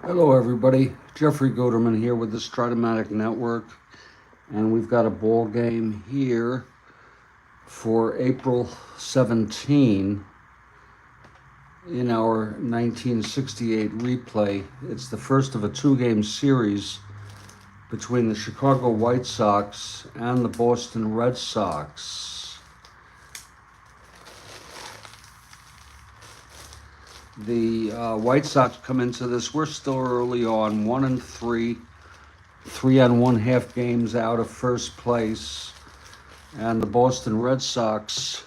Hello, everybody. Jeffrey Goderman here with the Strat-O-Matic Network, and we've got a ball game here for April 17 in our 1968 replay. It's the first of a two-game series between the Chicago White Sox and the Boston Red Sox. The White Sox come into this. We're still early on, 1-3, 3½ games out of first place, and the Boston Red Sox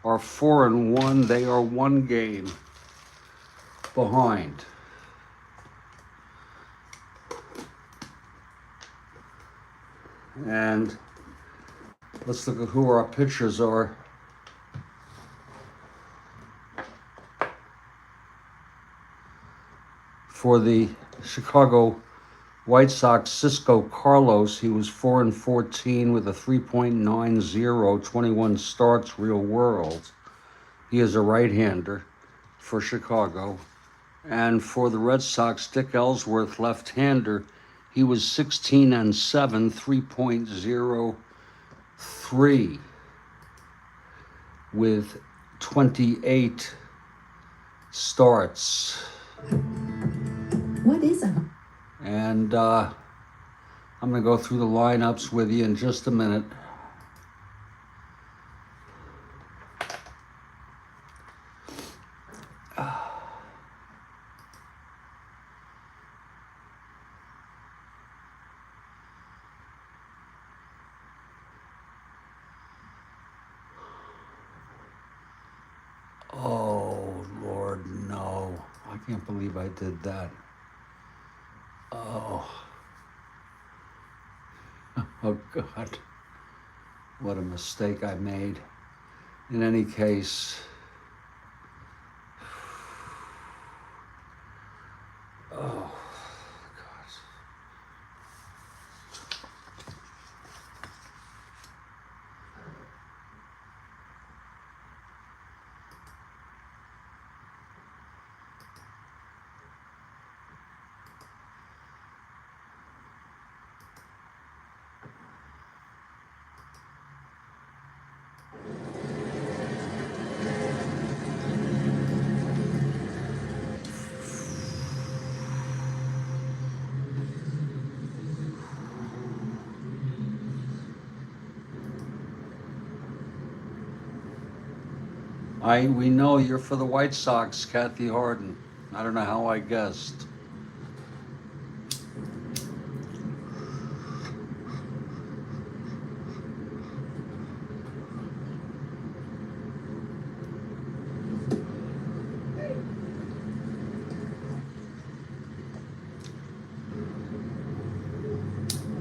are 4-1. They are one game behind. And let's look at who our pitchers are. For the Chicago White Sox, Cisco Carlos, he was 4-14 with a 3.90, 21 starts real world. He is a right-hander for Chicago. And for the Red Sox, Dick Ellsworth, left-hander, he was 16-7, 3.03 with 28 starts. What is it? And I'm going to go through the lineups with you in just a minute. Oh, Lord, no. I can't believe I did that. Oh. Oh, God. What a mistake I made. In any case, oh, God. We know you're for the White Sox, Kathy Harden. I don't know how I guessed.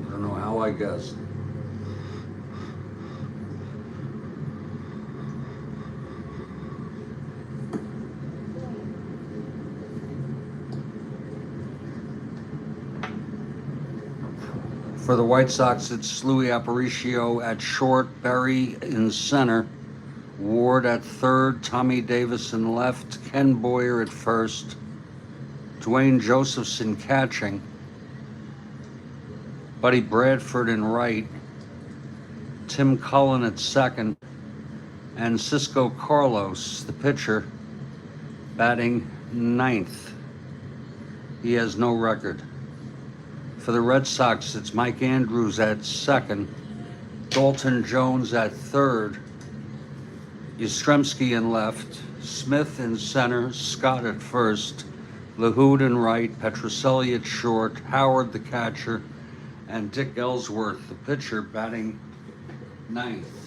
I don't know how I guessed. For the White Sox, it's Louis Aparicio at short, Berry in center, Ward at third, Tommy Davis in left, Ken Boyer at first, Dwayne Josephson catching, Buddy Bradford in right, Tim Cullen at second, and Cisco Carlos, the pitcher, batting ninth. He has no record. For the Red Sox, it's Mike Andrews at second, Dalton Jones at third, Yastrzemski in left, Smith in center, Scott at first, LaHood in right, Petrocelli at short, Howard the catcher, and Dick Ellsworth, the pitcher, batting ninth.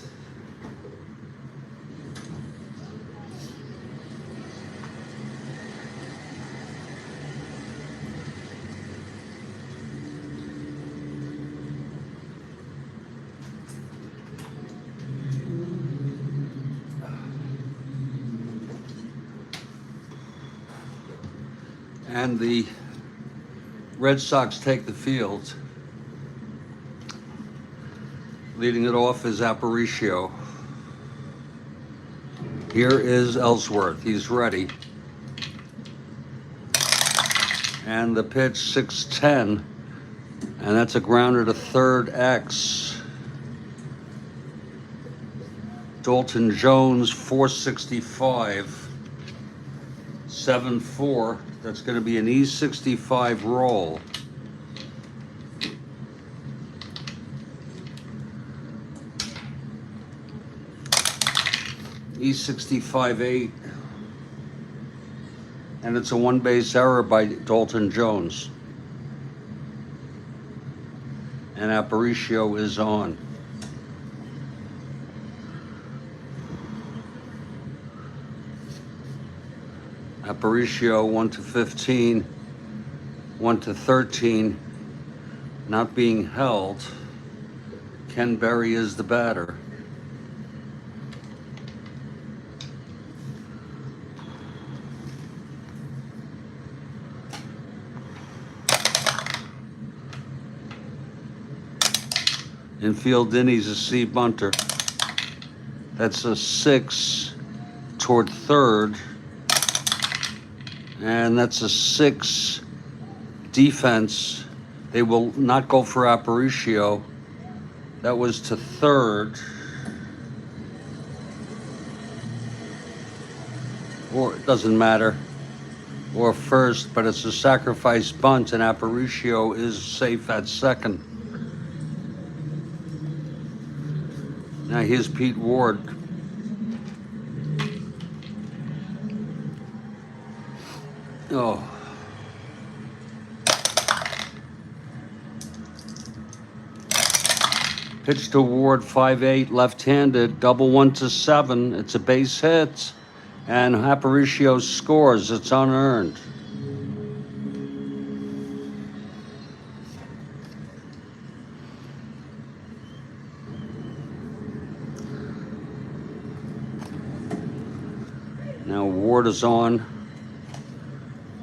And the Red Sox take the field. Leading it off is Aparicio. Here is Ellsworth. He's ready. And the pitch 6-10, and that's a grounder to third X. Dalton Jones 465, 7-4. That's going to be an E65 roll. E65 8. And it's a one base error by Dalton Jones. And Aparicio is on. Aparicio 1-15, 1-13, not being held. Ken Berry is the batter. Infield Denny's a C bunter. That's a 6 toward third. And that's a 6 defense. They will not go for Aparicio. That was to third. Or it doesn't matter. Or first, but it's a sacrifice bunt, and Aparicio is safe at second. Now here's Pete Ward. Oh. Pitch to Ward 5-8, left-handed, double 1-7. It's a base hit, and Aparicio scores. It's unearned. Now Ward is on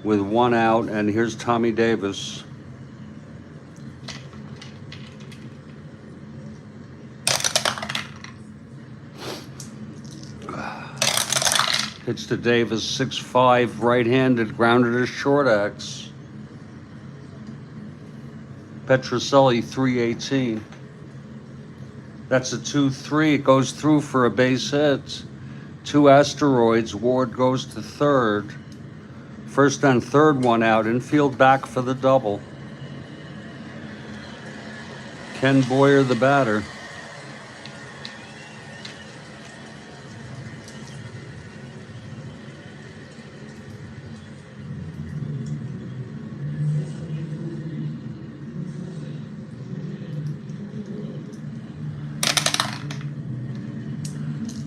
with one out, and here's Tommy Davis. Pitch to Davis, 6-5, right-handed, grounded to short X. Petrocelli, 318. That's a 2-3. It goes through for a base hit. 2 asteroids. Ward goes to third. First and third, one out. Infield back for the double. Ken Boyer, the batter.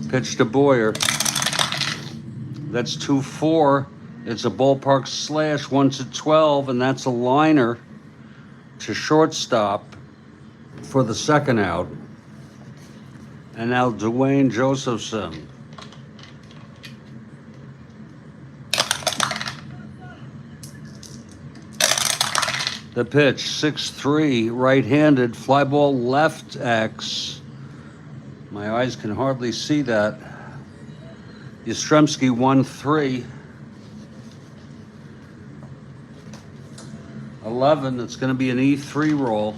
Pitch to Boyer. That's 2-4. It's a ballpark slash, 1-12, and that's a liner to shortstop for the second out. And now Dwayne Josephson. The pitch, 6-3, right-handed, fly ball left X. My eyes can hardly see that. Yastrzemski 1-3. 11, it's going to be an E3 roll.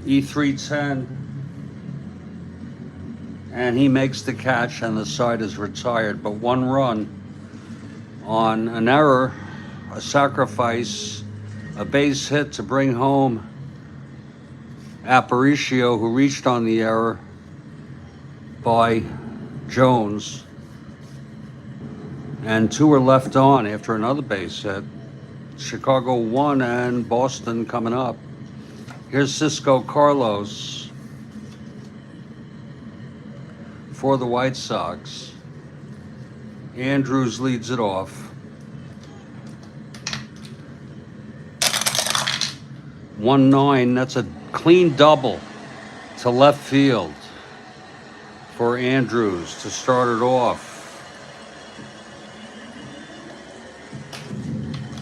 E3-10. And he makes the catch, and the side is retired. But one run on an error, a sacrifice, a base hit to bring home Aparicio, who reached on the error by Jones. And 2 are left on after another base hit. Chicago 1 and Boston coming up. Here's Cisco Carlos for the White Sox. Andrews leads it off. 1-9, that's a clean double to left field for Andrews to start it off.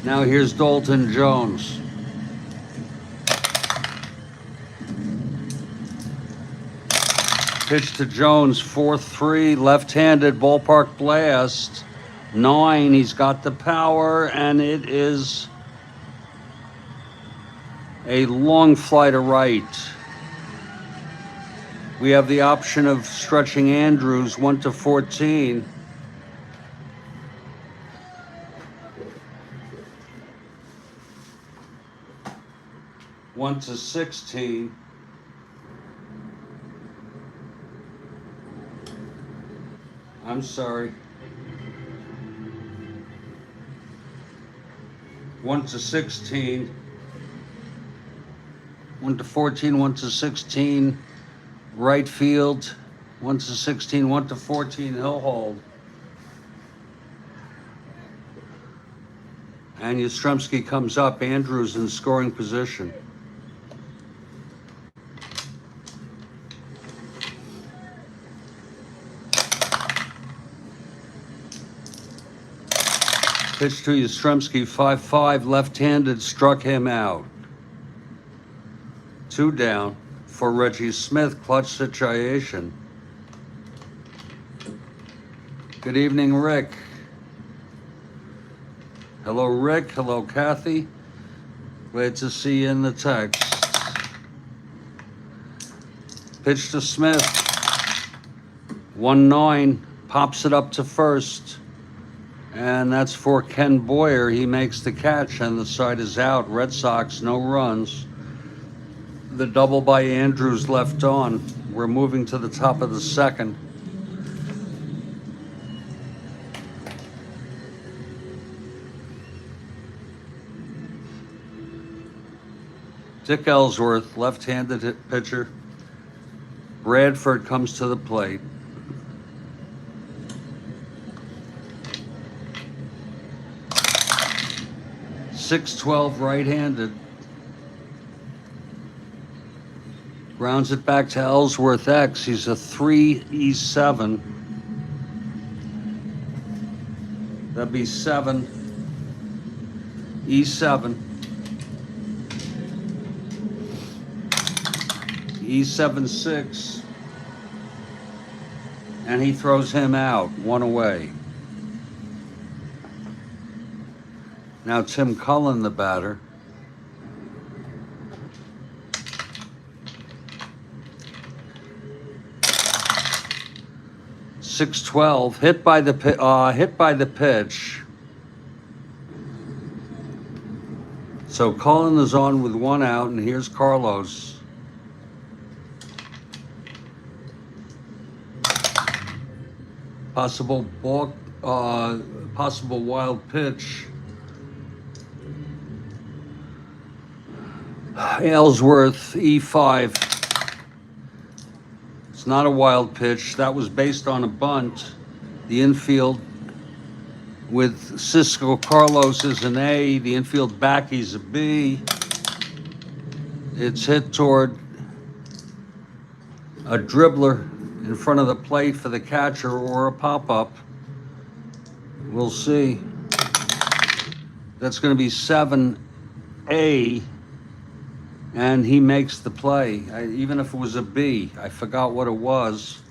Now here's Dalton Jones. Pitch to Jones, 4-3, left-handed, ballpark blast. 9, he's got the power, and it is a long fly to right. We have the option of stretching Andrews 1 to 14. One to 16. I'm sorry. 1 to 16. 1 to 14, 1 to 16. Right field. 1 to 16, 1 to 14. He'll hold. And Yastrzemski comes up. Andrews in scoring position. Pitch to Yastrzemski, 5-5, left-handed, struck him out. 2 down for Reggie Smith, clutch situation. Good evening, Rick. Hello, Rick. Hello, Kathy. Glad to see you in the text. Pitch to Smith. 1-9, pops it up to first. And that's for Ken Boyer. He makes the catch, and the side is out. Red Sox, no runs. The double by Andrews left on. We're moving to the top of the second. Dick Ellsworth, left-handed pitcher. Bradford comes to the plate. .612 right-handed. Grounds it back to Ellsworth X. He's a 3E7. That'd be 7. E7. E7-6. And he throws him out, 1 away. Now Tim Cullen, the batter. .612, hit by the pitch. So Cullen is on with 1 out, and here's Carlos. Possible wild pitch. Ellsworth, E5. It's not a wild pitch. That was based on a bunt. The infield with Cisco Carlos is an A. The infield backie's a B. It's hit toward a dribbler in front of the plate for the catcher or a pop-up. We'll see. That's going to be 7A. And he makes the play. Even if it was a B, I forgot what it was,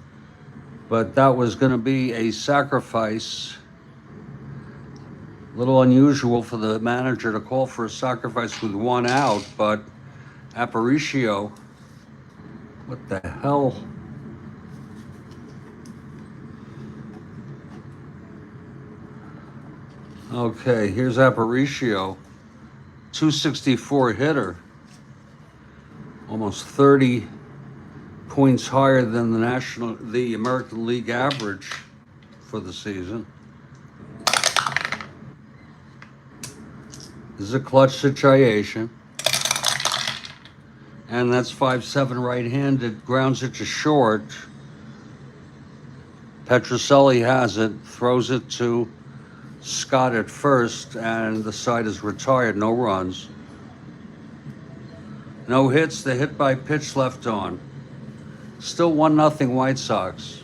but that was going to be a sacrifice. A little unusual for the manager to call for a sacrifice with 1 out, but Aparicio, what the hell? Okay, here's Aparicio, 264 hitter. Almost 30 points higher than the American League average for the season. This is a clutch situation. And that's 5-7 right-handed, grounds it to short. Petrocelli has it, throws it to Scott at first, and the side is retired, no runs. No hits, the hit by pitch left on. Still 1-0 White Sox.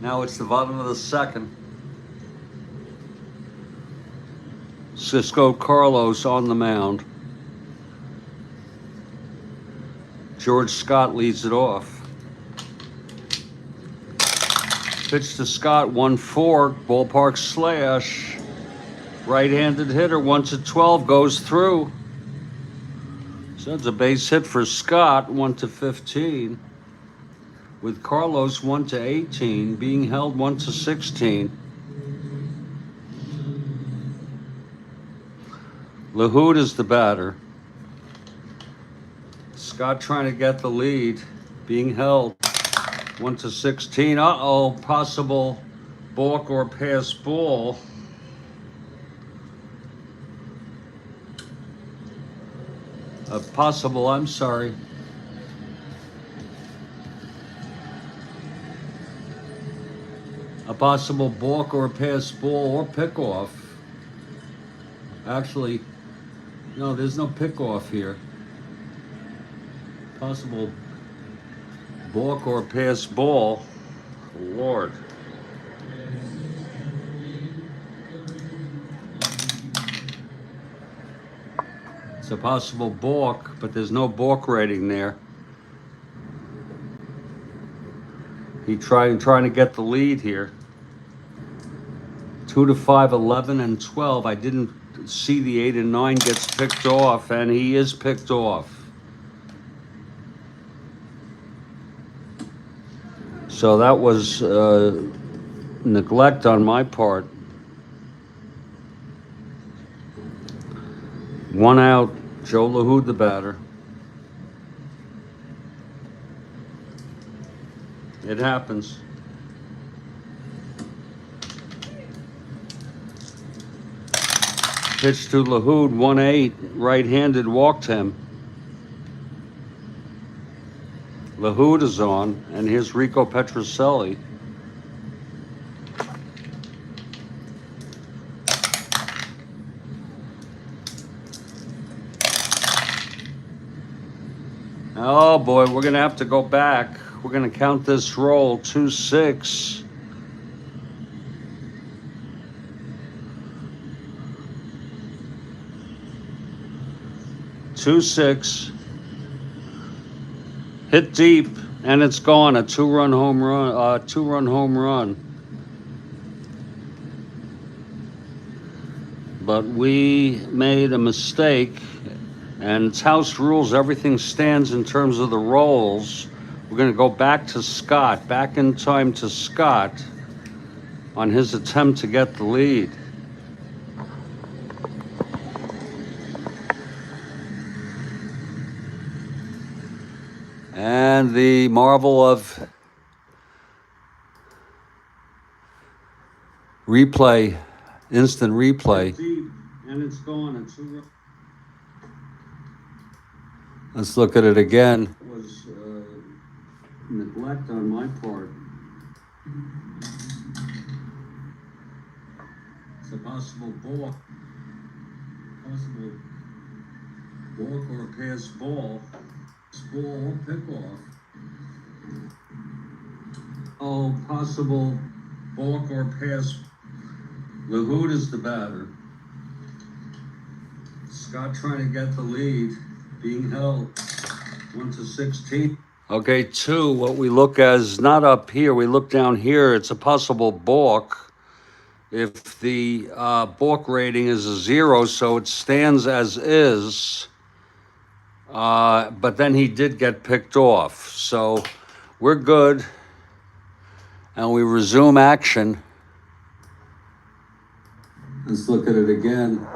Now it's the bottom of the second. Cisco Carlos on the mound. George Scott leads it off. Pitch to Scott, 1-4, ballpark slash. Right-handed hitter, 1-12, goes through. So it's a base hit for Scott, 1-15. With Carlos, 1-18, being held 1-16. LaHood is the batter. Scott trying to get the lead, being held 1-16. Uh-oh, possible balk or pass ball. A possible balk or pass ball or pickoff. Actually, no, there's no pickoff here. Possible balk or pass ball. Lord. It's a possible balk, but there's no balk rating there. He trying to get the lead here. 2-5, 11 and 12. I didn't see the 8 and 9 gets picked off, and he is picked off. So that was neglect on my part. 1 out, Joe LaHood the batter. It happens. Pitch to LaHood, 1-8, right-handed, walked him. LaHood is on, and here's Rico Petrocelli. Oh boy, we're gonna have to go back. We're gonna count this roll, 2-6. Hit deep, and it's gone. A two-run home run. But we made a mistake, and it's house rules. Everything stands in terms of the rolls. We're going to go back to Scott, back in time to Scott on his attempt to get the lead. And the marvel of replay, instant replay. And it's gone. Let's look at it again. It was neglect on my part. It's a possible balk or a pass ball. Ball pickoff. Oh, possible balk or pass. LaHood is the batter. Scott trying to get the lead, being held 1-16. Okay, 2. What we look at is not up here. We look down here. It's a possible balk. If the balk rating is a 0, so it stands as is. But then he did get picked off. So we're good. And we resume action. Let's look at it again.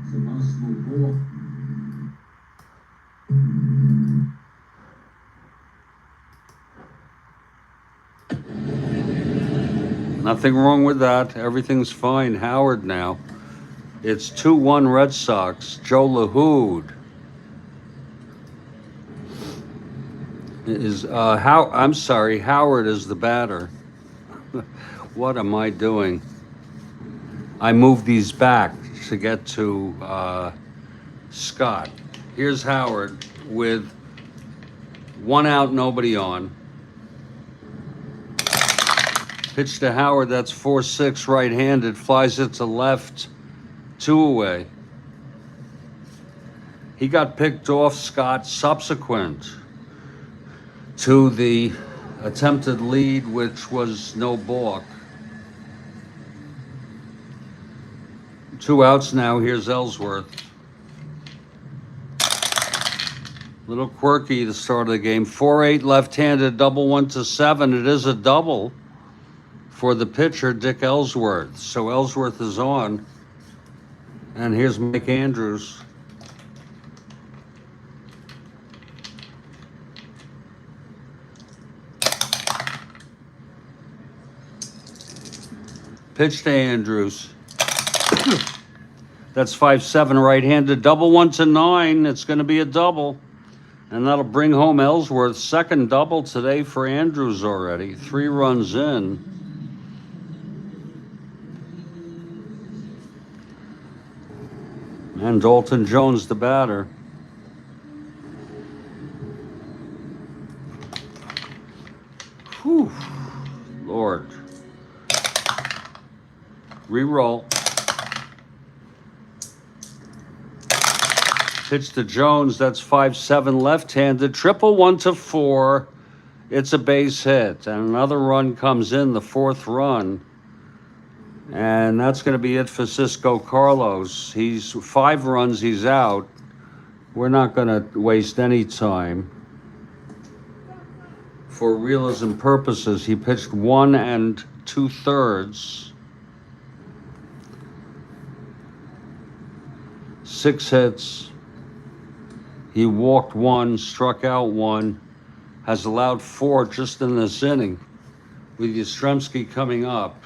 It's a possible balk. Nothing wrong with that. Everything's fine. Howard now. It's 2-1 Red Sox. Joe LaHood is Howard is the batter. What am I doing? I moved these back to get to Scott. Here's Howard with 1 out, nobody on. Pitch to Howard, that's 4-6 right-handed, flies it to left, 2 away. He got picked off, Scott, subsequent to the attempted lead, which was no balk. 2 outs now, here's Ellsworth. Little quirky the start of the game. 4-8 left-handed, double 1 to 7. It is a double for the pitcher, Dick Ellsworth. So Ellsworth is on. And here's Mike Andrews. Pitch to Andrews. That's 5-7 right-handed, double 1 to 9. It's going to be a double. And that'll bring home Ellsworth's second double today for Andrews already. 3 runs in. And Dalton Jones, the batter. Whew, Lord. Reroll. Pitch to Jones, that's 5-7 left-handed, triple 1 to 4. It's a base hit, and another run comes in, the 4th run. And that's going to be it for Cisco Carlos. He's 5 runs, he's out. We're not going to waste any time. For realism purposes, he pitched 1 2/3. 6 hits. He walked 1, struck out 1, has allowed 4 just in this inning, with Yastrzemski coming up.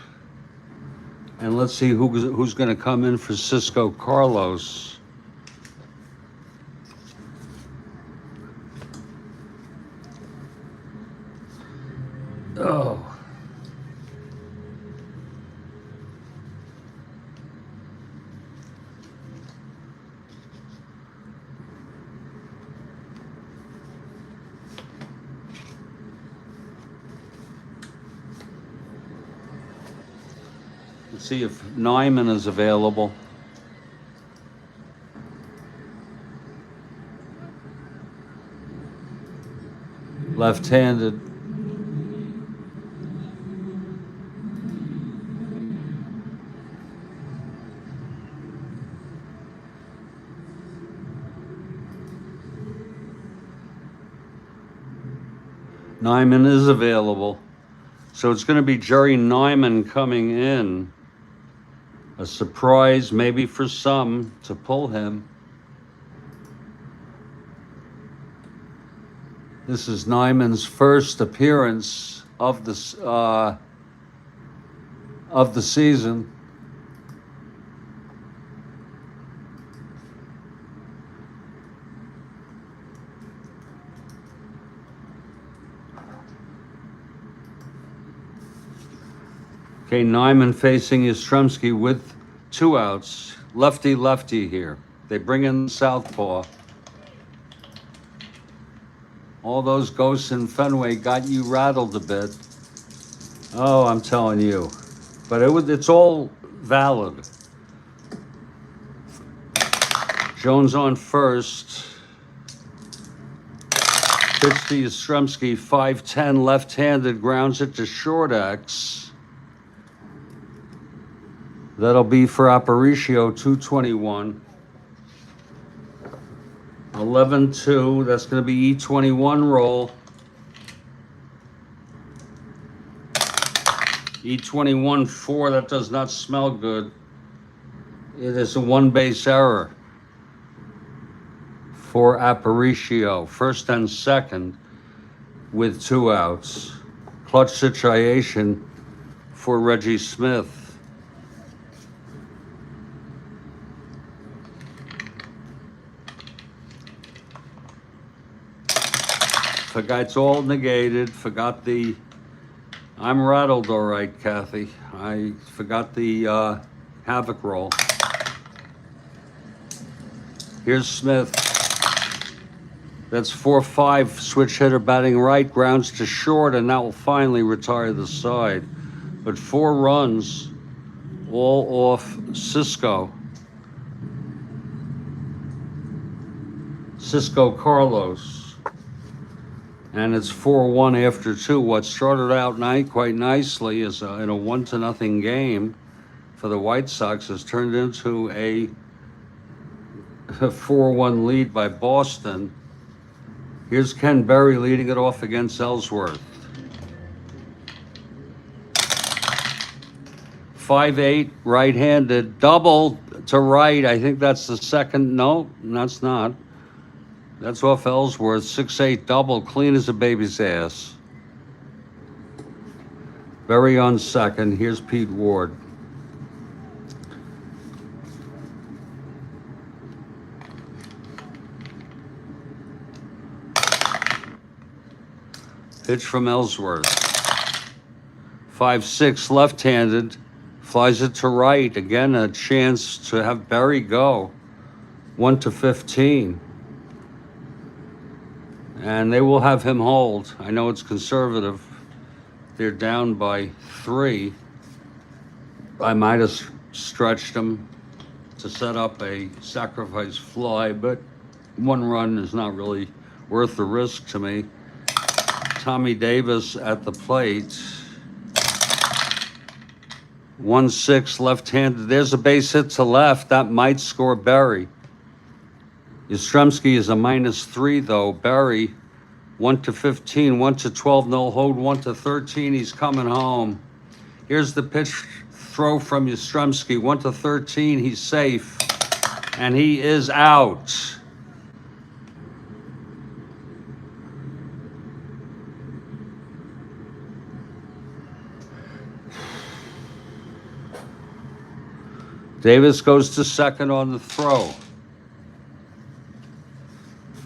And let's see who's going to come in for Cisco Carlos. Oh. Let's see if Nyman is available. Left-handed. Nyman is available. So it's going to be Jerry Nyman coming in. A surprise, maybe for some, to pull him. This is Nyman's first appearance of the season. Okay, Nyman facing Yastrzemski with 2 outs. Lefty here. They bring in southpaw. All those ghosts in Fenway got you rattled a bit. Oh, I'm telling you. But it's all valid. Jones on first. Pitch to Yastrzemski, 5-10 left-handed, grounds it to short X. That'll be for Aparicio, 221. 11-2, that's going to be E21 roll. E21-4, that does not smell good. It is a 1-base error for Aparicio. First and second with 2 outs. Clutch situation for Reggie Smith. It's all negated. Forgot the... I'm rattled all right, Kathy. I forgot the Havoc roll. Here's Smith. That's 4-5, switch hitter batting right, grounds to short, and that will finally retire the side. But 4 runs, all off Cisco Carlos. And it's 4-1 after 2. What started out quite nicely is in a 1-0 game for the White Sox has turned into a 4-1 lead by Boston. Here's Ken Berry leading it off against Ellsworth. 5-8, right-handed, double to right. I think that's the second. No, that's not. That's off Ellsworth. 6-8 double, clean as a baby's ass. Berry on second. Here's Pete Ward. Pitch from Ellsworth. 5-6 left-handed, flies it to right. Again, a chance to have Berry go. 1-15. And they will have him hold. I know it's conservative. They're down by 3. I might have stretched them to set up a sacrifice fly, but 1 run is not really worth the risk to me. Tommy Davis at the plate. 1-6 left-handed. There's a base hit to left. That might score Berry. Yastrzemski is a -3 though. Berry 1-15, 1-12, no hold, 1-13. He's coming home. Here's the pitch throw from Yastrzemski. 1-13. He's safe, and he is out. Davis goes to second on the throw.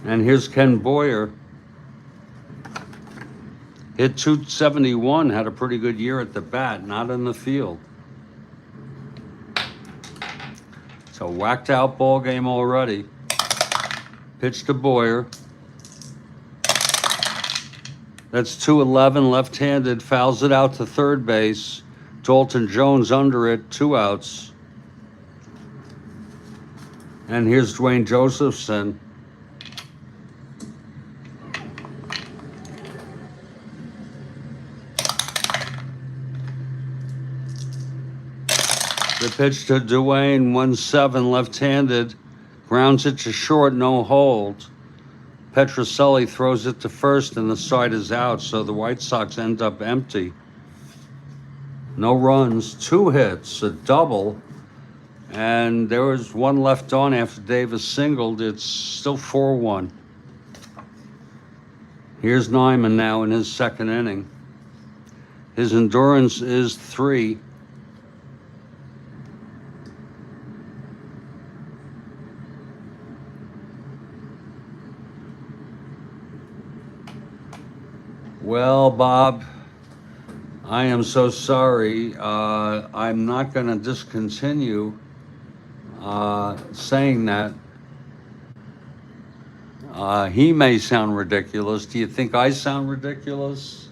And here's Ken Boyer. Hit .271, had a pretty good year at the bat, not in the field. It's a whacked out ball game already. Pitch to Boyer. That's 2-11, left-handed, fouls it out to third base. Dalton Jones under it, 2 outs. And here's Dwayne Josephson. The pitch to Dwayne, 1-7, left-handed, grounds it to short, no hold. Petrocelli throws it to first, and the side is out, so the White Sox end up empty. No runs, 2 hits, a double, and there was 1 left on after Davis singled. It's still 4-1. Here's Nyman now in his second inning. His endurance is 3. Well, Bob, I am so sorry. I'm not going to discontinue saying that. He may sound ridiculous. Do you think I sound ridiculous?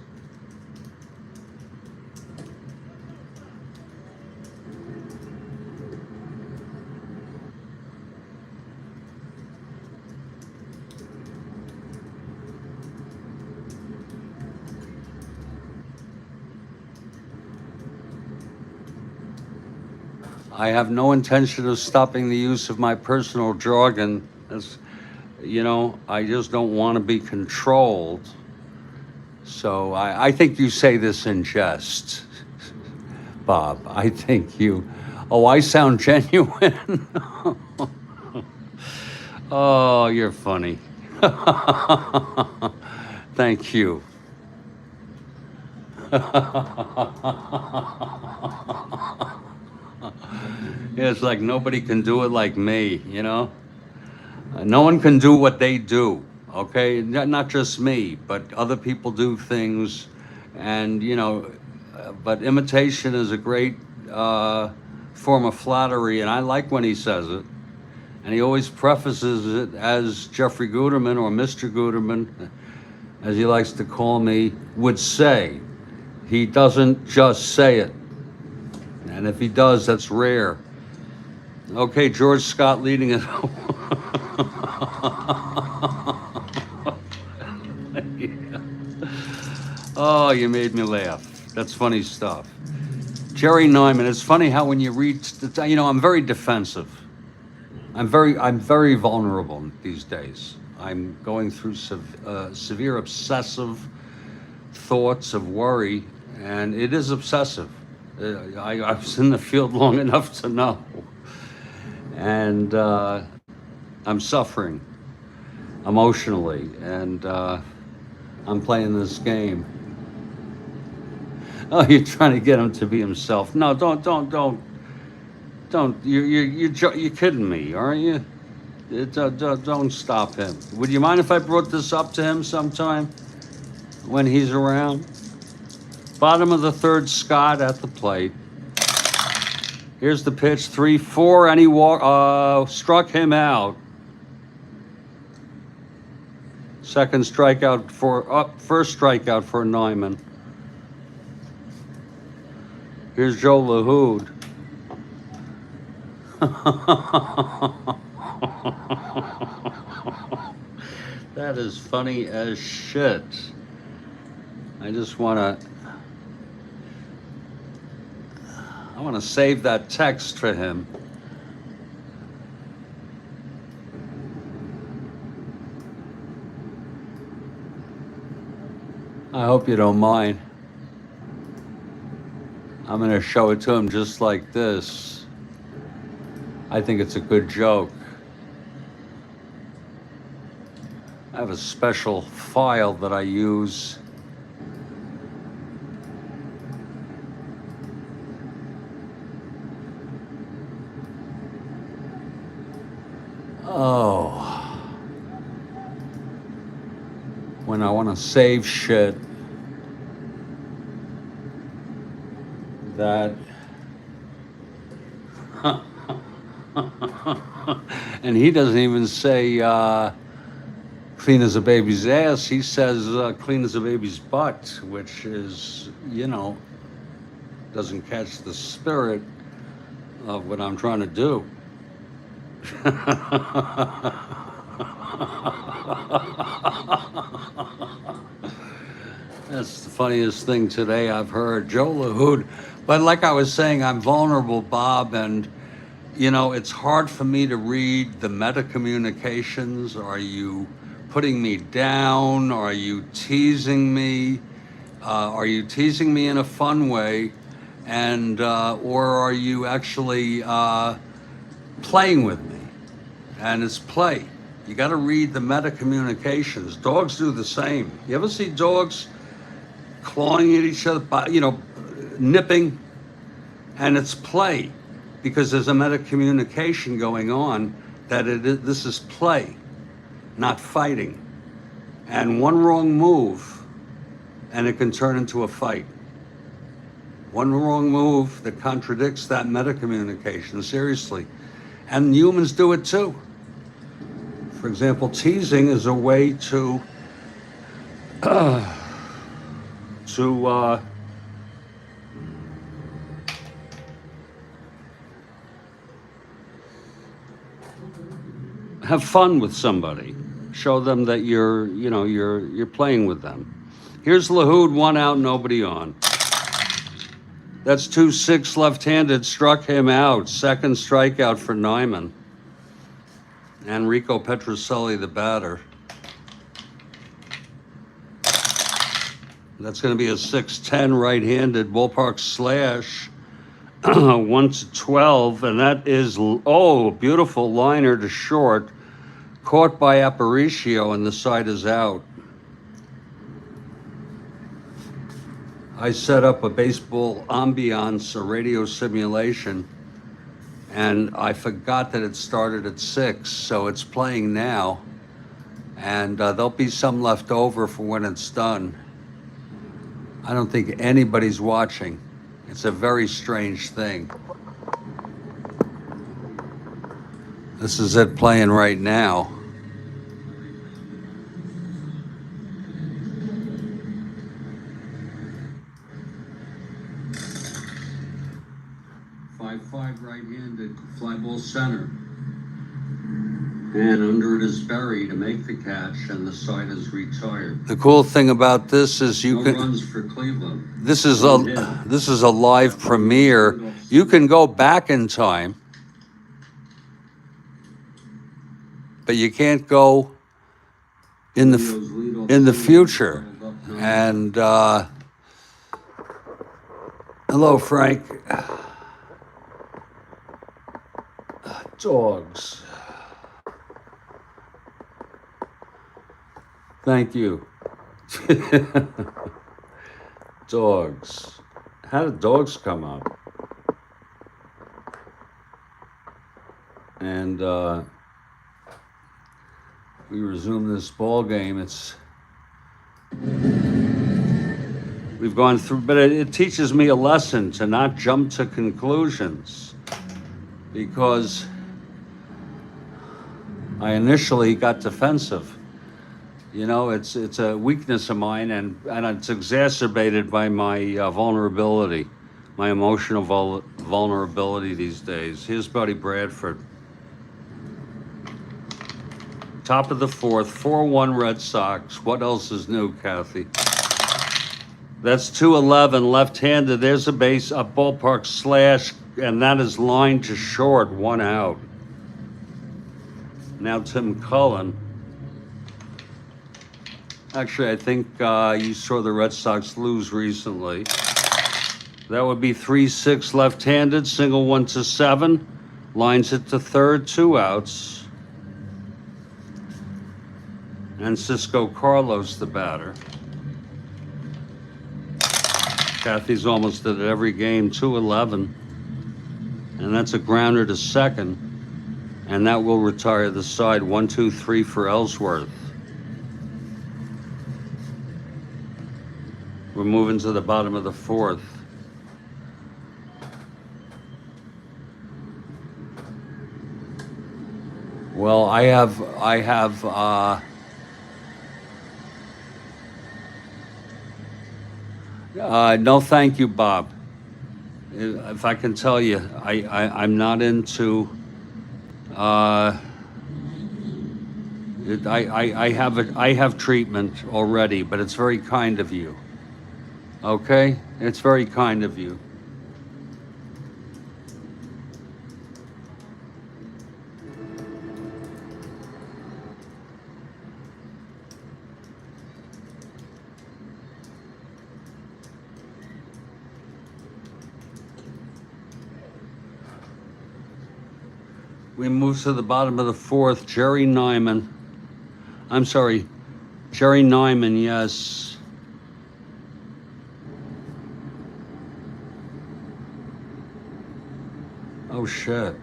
I have no intention of stopping the use of my personal jargon. I just don't want to be controlled. So I think you say this in jest, Bob. I think you, I sound genuine. Oh, you're funny. Thank you. Yeah, it's like nobody can do it like me, No one can do what they do, okay? Not just me, but other people do things, and, but imitation is a great form of flattery, and I like when he says it. And he always prefaces it as Jeffrey Guterman, or Mr. Guterman, as he likes to call me, would say. He doesn't just say it. And if he does, that's rare. Okay, George Scott leading it. Oh, you made me laugh. That's funny stuff. Jerry Neumann. It's funny how when you read, I'm very defensive. I'm very vulnerable these days. I'm going through severe obsessive thoughts of worry, and it is obsessive. I was in the field long enough to know, and I'm suffering emotionally, and I'm playing this game. Oh, you're trying to get him to be himself. No, don't. You're kidding me, aren't you? Don't stop him. Would you mind if I brought this up to him sometime when he's around? Bottom of the third, Scott at the plate. Here's the pitch, 3-4, and he struck him out. First strikeout for Neumann. Here's Joe LaHood. That is funny as shit. I want to save that text for him. I hope you don't mind. I'm going to show it to him just like this. I think it's a good joke. I have a special file that I use. Oh. When I want to save shit that and he doesn't even say clean as a baby's ass. He says clean as a baby's butt, which is, doesn't catch the spirit of what I'm trying to do. That's the funniest thing today I've heard. Joe LaHood. But like I was saying, I'm vulnerable, Bob, and it's hard for me to read the meta communications. Are you putting me down? Are you teasing me? Are you teasing me in a fun way? And or are you actually playing with me? And it's play. You got to read the meta communications. Dogs do the same. You ever see dogs clawing at each other, nipping? And it's play, because there's a meta communication going on that this is play, not fighting. And one wrong move, and it can turn into a fight. One wrong move that contradicts that meta communication, seriously. And humans do it too. For example, teasing is a way to have fun with somebody. Show them that you're playing with them. Here's LaHood, 1 out, nobody on. That's 2-6 left-handed, struck him out. Second strikeout for Neumann. Enrico Petrocelli, the batter. That's going to be a 6-10 right-handed ballpark slash. 1-12, and that is, beautiful liner to short. Caught by Aparicio, and the side is out. I set up a baseball ambiance, a radio simulation, and I forgot that it started at 6, so it's playing now. And there'll be some left over for when it's done. I don't think anybody's watching. It's a very strange thing. This is it playing right now. Five right-handed, fly ball center. And under it is Berry to make the catch, and the side is retired. The cool thing about this is you can. No runs for Cleveland. This is a live premiere. You can go back in time, but you can't go in the future. And hello, Frank. Dogs. Thank you. Dogs. How did dogs come up? And we resume this ball game. We've gone through, but it teaches me a lesson to not jump to conclusions, because I initially got defensive. You know, it's a weakness of mine, and it's exacerbated by my vulnerability, my emotional vulnerability these days. Here's Buddy Bradford. Top of the fourth, 4-1 Red Sox. What else is new, Kathy? That's 211 left-handed. There's a ballpark slash, and that is lined to short, 1 out. Now Tim Cullen. Actually, I think you saw the Red Sox lose recently. That would be 3-6 left-handed, single 1 to 7. Lines it to third, 2 outs. And Cisco Carlos, the batter. Kathy's almost at every game, 211. And that's a grounder to second. And that will retire the side, 1-2-3 for Ellsworth. We're moving to the bottom of the fourth. Well, I have no thank you, Bob. If I can tell you, I'm not into I have treatment already, but it's very kind of you. Okay? It's very kind of you. We move to the bottom of the fourth. Jerry Nyman, yes. Oh shit.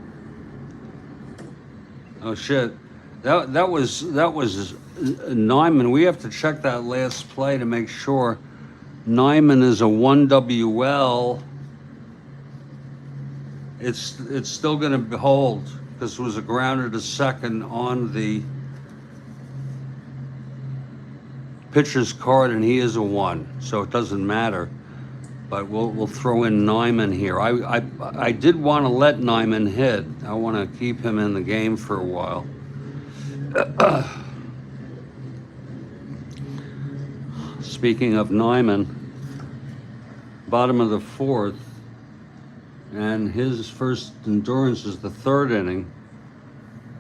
That was Nyman. We have to check that last play to make sure. Nyman is a 1WL. It's still going to hold, because it was a grounder to second on the pitcher's card, and he is a 1, so it doesn't matter. But we'll throw in Nyman here. I did want to let Nyman hit. I want to keep him in the game for a while. Speaking of Nyman, bottom of the fourth, and his first endurance is the third inning.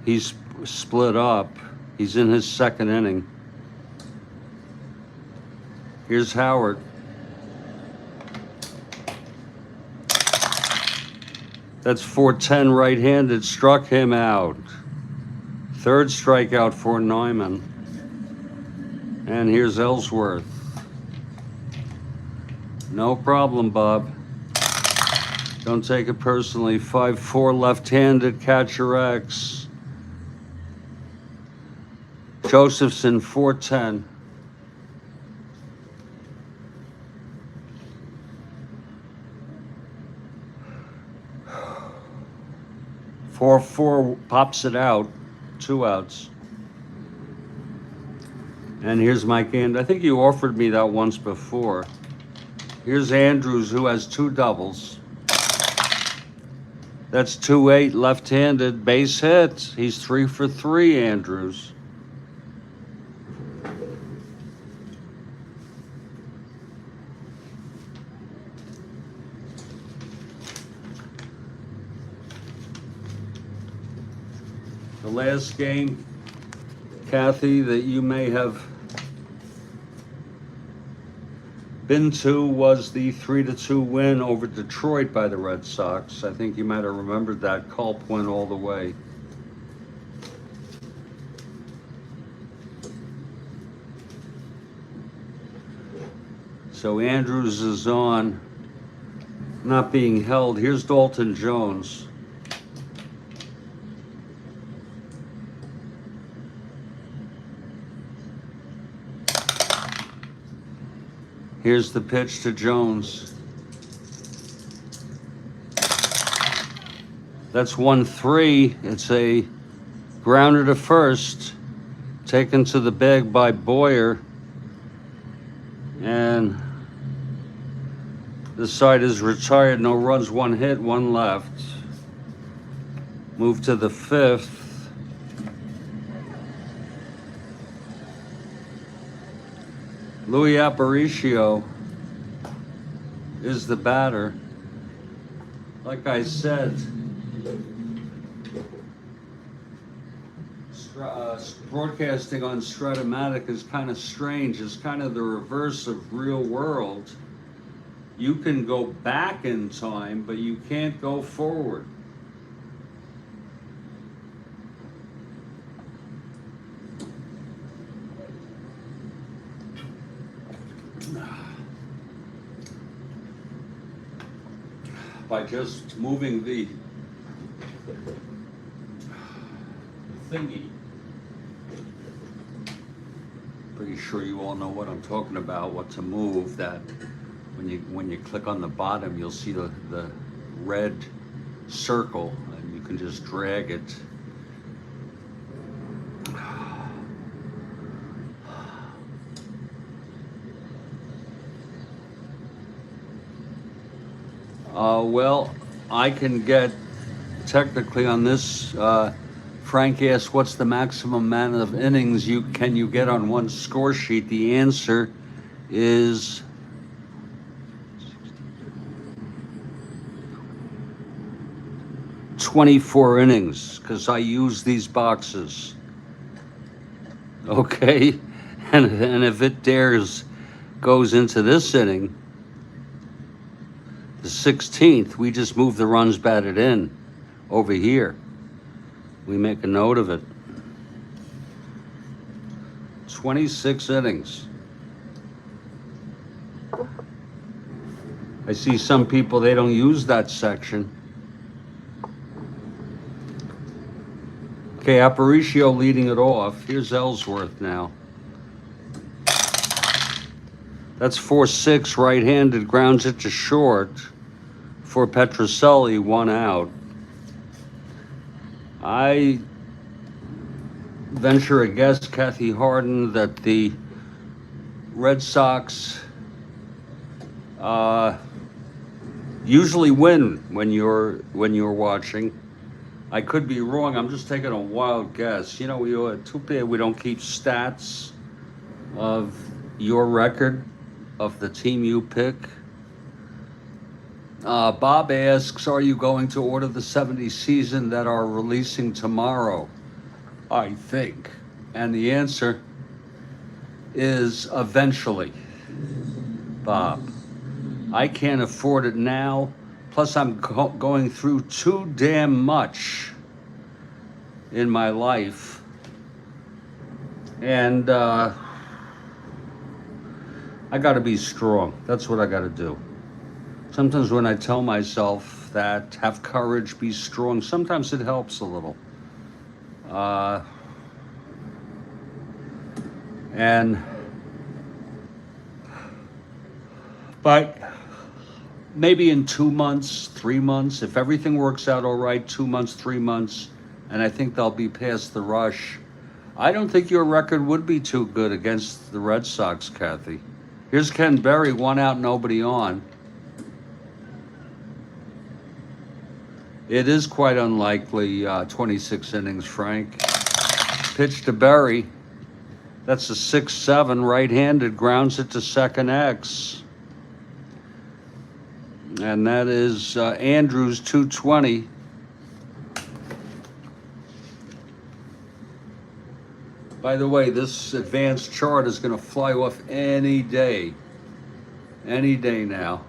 He's split up. He's in his second inning. Here's Howard. That's 410 right-handed, struck him out. Third strikeout for Nyman. And here's Ellsworth. No problem, Bob. Don't take it personally. 5-4 left-handed, catcher X. Josephson, 410. 4-4 pops it out, 2 outs. And here's Mike And. I think you offered me that once before. Here's Andrews, who has 2 doubles. That's 2-8 left-handed base hit. He's 3 for 3, Andrews. The last game, Kathy, that you may have been to was the 3-2 win over Detroit by the Red Sox. I think you might have remembered that. Culp went all the way. So Andrews is on, not being held. Here's Dalton Jones. Here's the pitch to Jones. That's 1-3. It's a grounder to first, taken to the bag by Boyer. And this side is retired. No runs, 1 hit, 1 left. Move to the 5th. Louis Aparicio is the batter. Like I said, broadcasting on Strat-O-Matic is kind of strange. It's kind of the reverse of real world. You can go back in time, but you can't go forward. By just moving the thingy. Pretty sure you all know what I'm talking about, what to move. That when you click on the bottom, you'll see the red circle, and you can just drag it. Well, I can get technically on this. Frank asked, what's the maximum amount of innings can you get on one score sheet? The answer is 24 innings, because I use these boxes. Okay, and if it goes into this inning, the 16th, we just move the runs batted in over here. We make a note of it. 26 innings. I see some people, they don't use that section. Okay, Aparicio leading it off. Here's Ellsworth now. That's 4-6, right-handed, grounds it to short for Petrocelli, 1 out. I venture a guess, Kathy Harden, that the Red Sox usually win when you're watching. I could be wrong. I'm just taking a wild guess. You know, too bad we don't keep stats of your record of the team you pick. Bob asks, are you going to order the 70 season that are releasing tomorrow? I think. And the answer is eventually, Bob. I can't afford it now. Plus, I'm going through too damn much in my life. And I got to be strong. That's what I got to do. Sometimes when I tell myself that, have courage, be strong, sometimes it helps a little. But maybe in 2 months, 3 months, if everything works out all right, 2 months, 3 months, and I think they'll be past the rush. I don't think your record would be too good against the Red Sox, Kathy. Here's Ken Berry, 1 out, nobody on. It is quite unlikely, 26 innings, Frank. Pitch to Berry. That's a 6-7, right-handed, grounds it to second X. And that is Andrews, 220. By the way, this advanced chart is going to fly off any day. Any day now.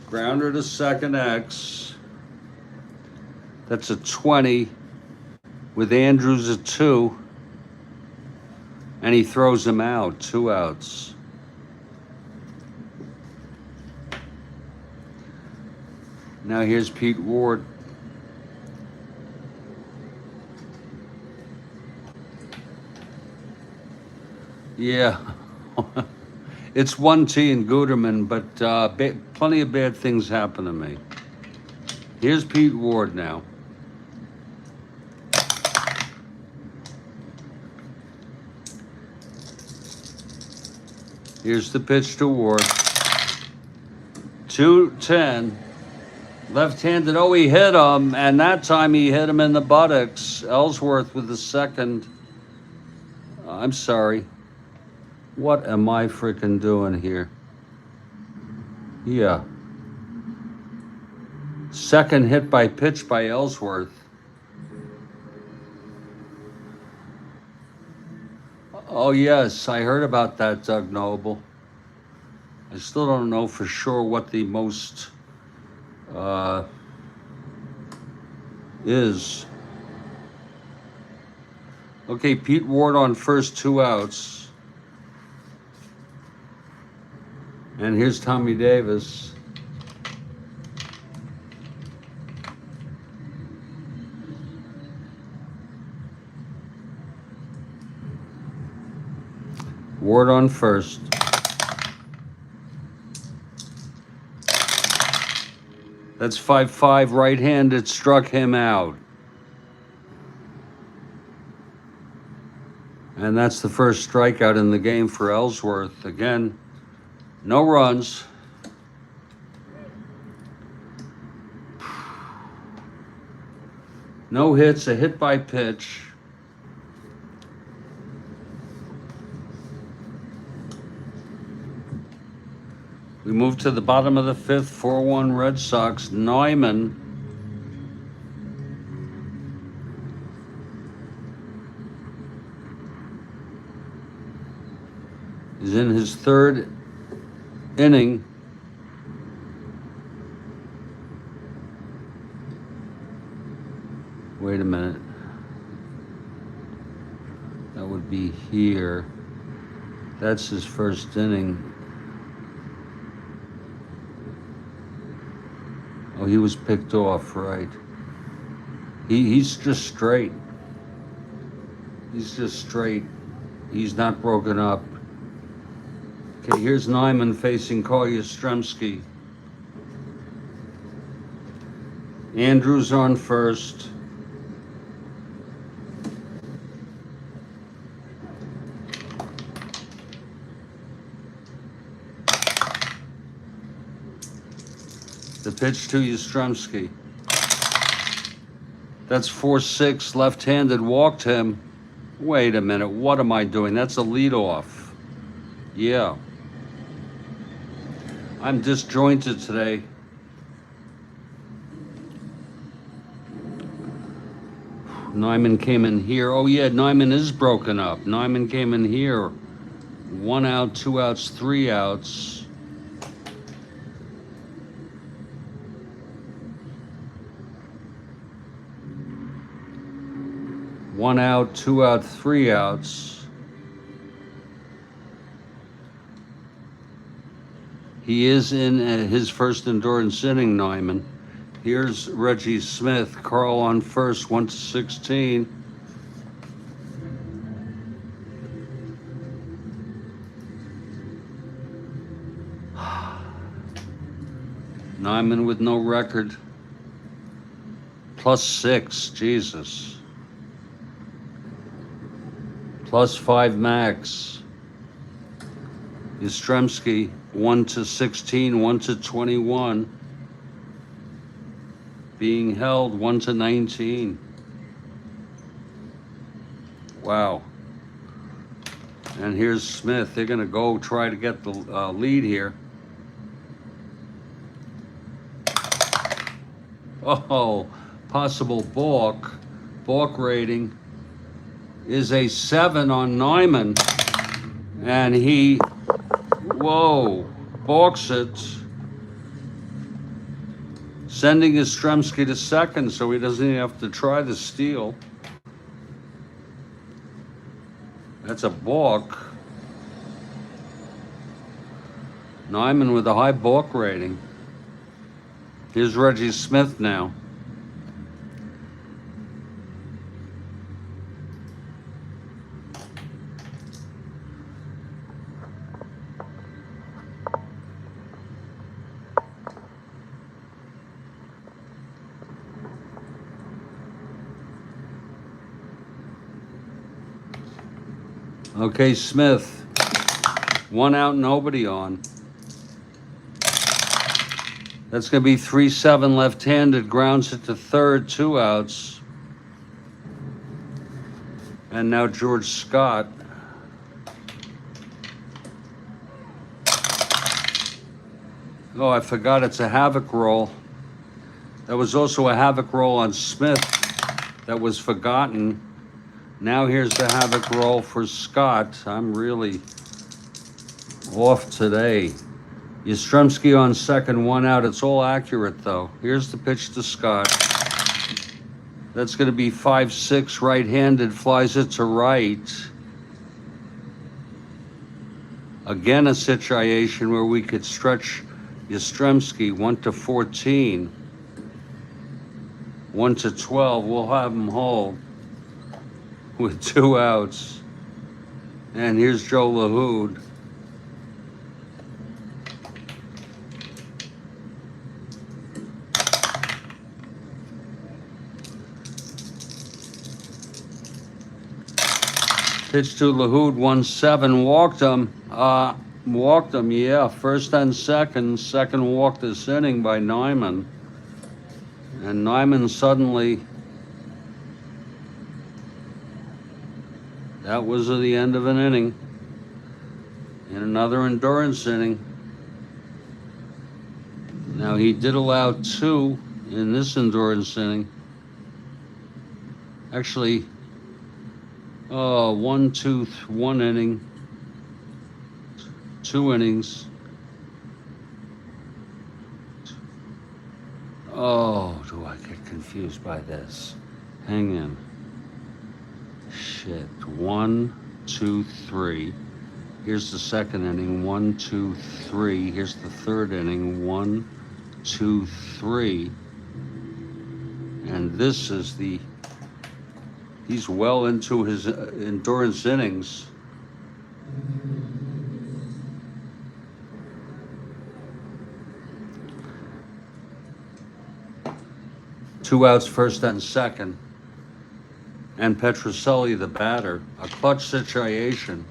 Grounder to second X. That's a 20 with Andrews at 2. And he throws him out, 2 outs. Now here's Pete Ward. Yeah, it's 1T in Guterman, but plenty of bad things happen to me. Here's Pete Ward now. Here's the pitch to Ward. 2-10. Left-handed. Oh, he hit him, and that time he hit him in the buttocks. Ellsworth with the second. I'm sorry. What am I freaking doing here? Yeah. Second hit by pitch by Ellsworth. Oh, yes, I heard about that, Doug Noble. I still don't know for sure what the most is. Okay, Pete Ward on first, 2 outs. And here's Tommy Davis. Ward on first. That's 5-5 right-handed, struck him out. And that's the first strikeout in the game for Ellsworth. Again, no runs. No hits, a hit by pitch. We move to the bottom of the 5th, 4-1 Red Sox. Neumann is in his 3rd inning. Wait a minute. That would be here. That's his 1st inning. Oh, he was picked off, right. He's just straight. He's just straight. He's not broken up. Okay, here's Neumann facing Carl Yastrzemski. Andrews on first. The pitch to Yastrzemski. That's 4-6, left-handed, walked him. Wait a minute, what am I doing? That's a leadoff. Yeah. I'm disjointed today. Neumann came in here. Oh yeah, Neumann is broken up. Neumann came in here. 1 out, 2 outs, 3 outs. One out, 2 out, 3 outs. He is in his first endurance inning, Neumann. Here's Reggie Smith. Carl on first, 1-16. Nyman with no record. +6, Jesus. +5 Max. Yastrzemski 1-16, 1-21. Being held 1-19. Wow. And here's Smith. They're gonna go try to get the lead here. Oh, possible balk. Balk rating is a 7 on Nyman. And he, whoa, balks it. Sending Yastrzemski to second so he doesn't even have to try the steal. That's a balk. Nyman with a high balk rating. Here's Reggie Smith now. Okay, Smith. 1 out, nobody on. That's going to be 3-7 left-handed. Grounds it to third, 2 outs. And now George Scott. Oh, I forgot it's a havoc roll. That was also a havoc roll on Smith that was forgotten. Now here's the havoc roll for Scott. I'm really off today. Yastrzemski on second, 1 out. It's all accurate, though. Here's the pitch to Scott. That's going to be 5-6 right-handed. Flies it to right. Again, a situation where we could stretch Yastrzemski 1-14. 1-12. We'll have him hold with 2 outs. And here's Joe LaHood. Pitch to LaHood, 1-7, walked him, yeah. First and second walk this inning by Nyman. And Nyman suddenly, that was the end of an inning. In another endurance inning. Now he did allow 2 in this endurance inning. Actually, 1 inning, 2 innings. Oh, do I get confused by this? Hang in. Shit. 1, 2, 3. Here's the second inning. 1, 2, 3. Here's the third inning. 1, 2, 3. And this is the. He's well into his endurance innings. Two outs, first and second. And Petroselli, the batter. A clutch situation.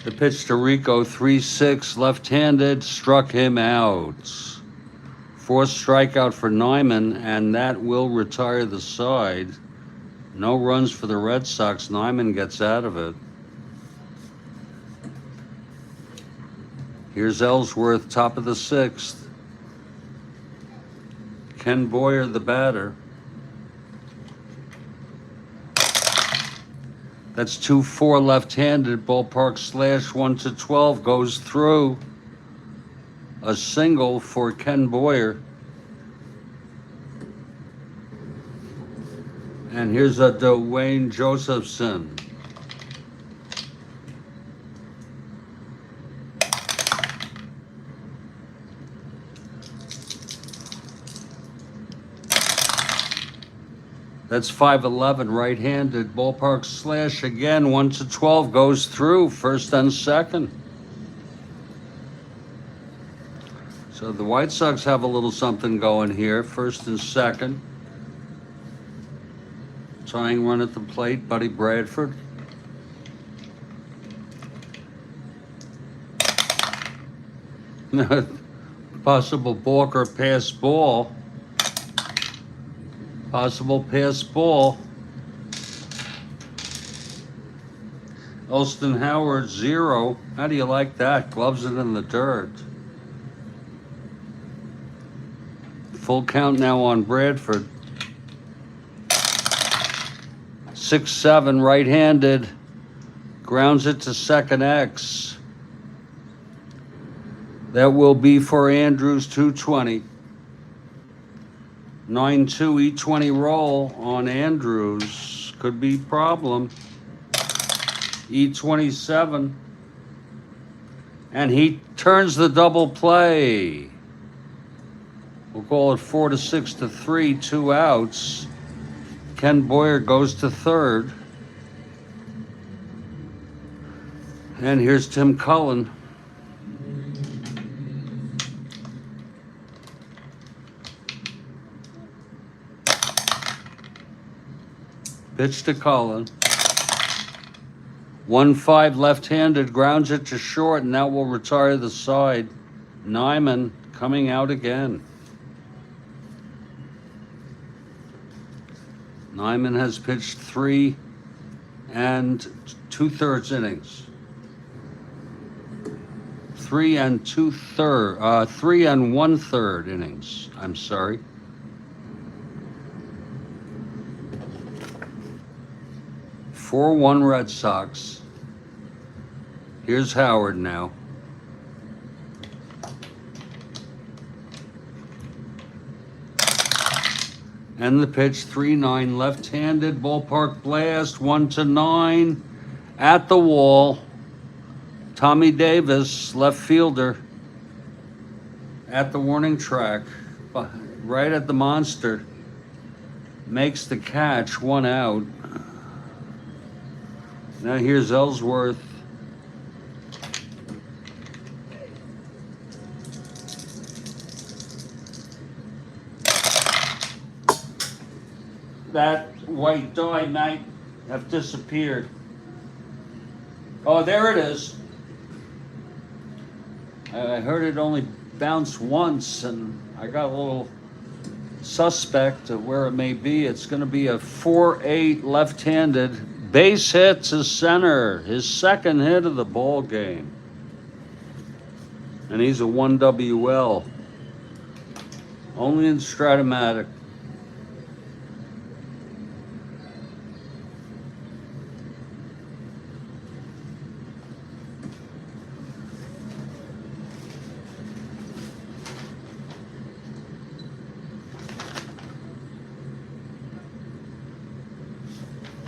The pitch to Rico, 3-6, left-handed, struck him out. 4th strikeout for Nyman, and that will retire the side. No runs for the Red Sox. Nyman gets out of it. Here's Ellsworth, top of the 6th. Ken Boyer, the batter. That's 2-4 left-handed. Ballpark slash 1-12 goes through. A single for Ken Boyer. And here's a Dwayne Josephson. That's 5-11 right-handed. Ballpark slash again, 1-12 goes through, first and second. So the White Sox have a little something going here. First and second. Tying run at the plate, Buddy Bradford. Possible balk or pass ball. Possible pass ball. Elston Howard, 0. How do you like that? Gloves it in the dirt. Full count now on Bradford. 6-7, right-handed. Grounds it to second X. That will be for Andrews, 220. 9-2 E20 roll on Andrews. Could be problem. E27. And he turns the double play. We'll call it 4-6-3, 2 outs. Ken Boyer goes to third. And here's Tim Cullen. Pitch to Cullen. 1-5 left-handed, grounds it to short, and that will retire the side. Nyman coming out again. Nyman has pitched 3 2/3 innings. 3 1/3 innings. I'm sorry. 4-1 Red Sox. Here's Howard now. And the pitch, 3-9 left-handed, ballpark blast, 1-9 at the wall. Tommy Davis, left fielder, at the warning track, right at the monster, makes the catch, 1 out. Now here's Ellsworth. That white dye might have disappeared. Oh, there it is. I heard it only bounce once, and I got a little suspect of where it may be. It's going to be a 4-8 left-handed. Base hit to center, his second hit of the ball game. And he's a 1 WL. Only in Strat-O-Matic.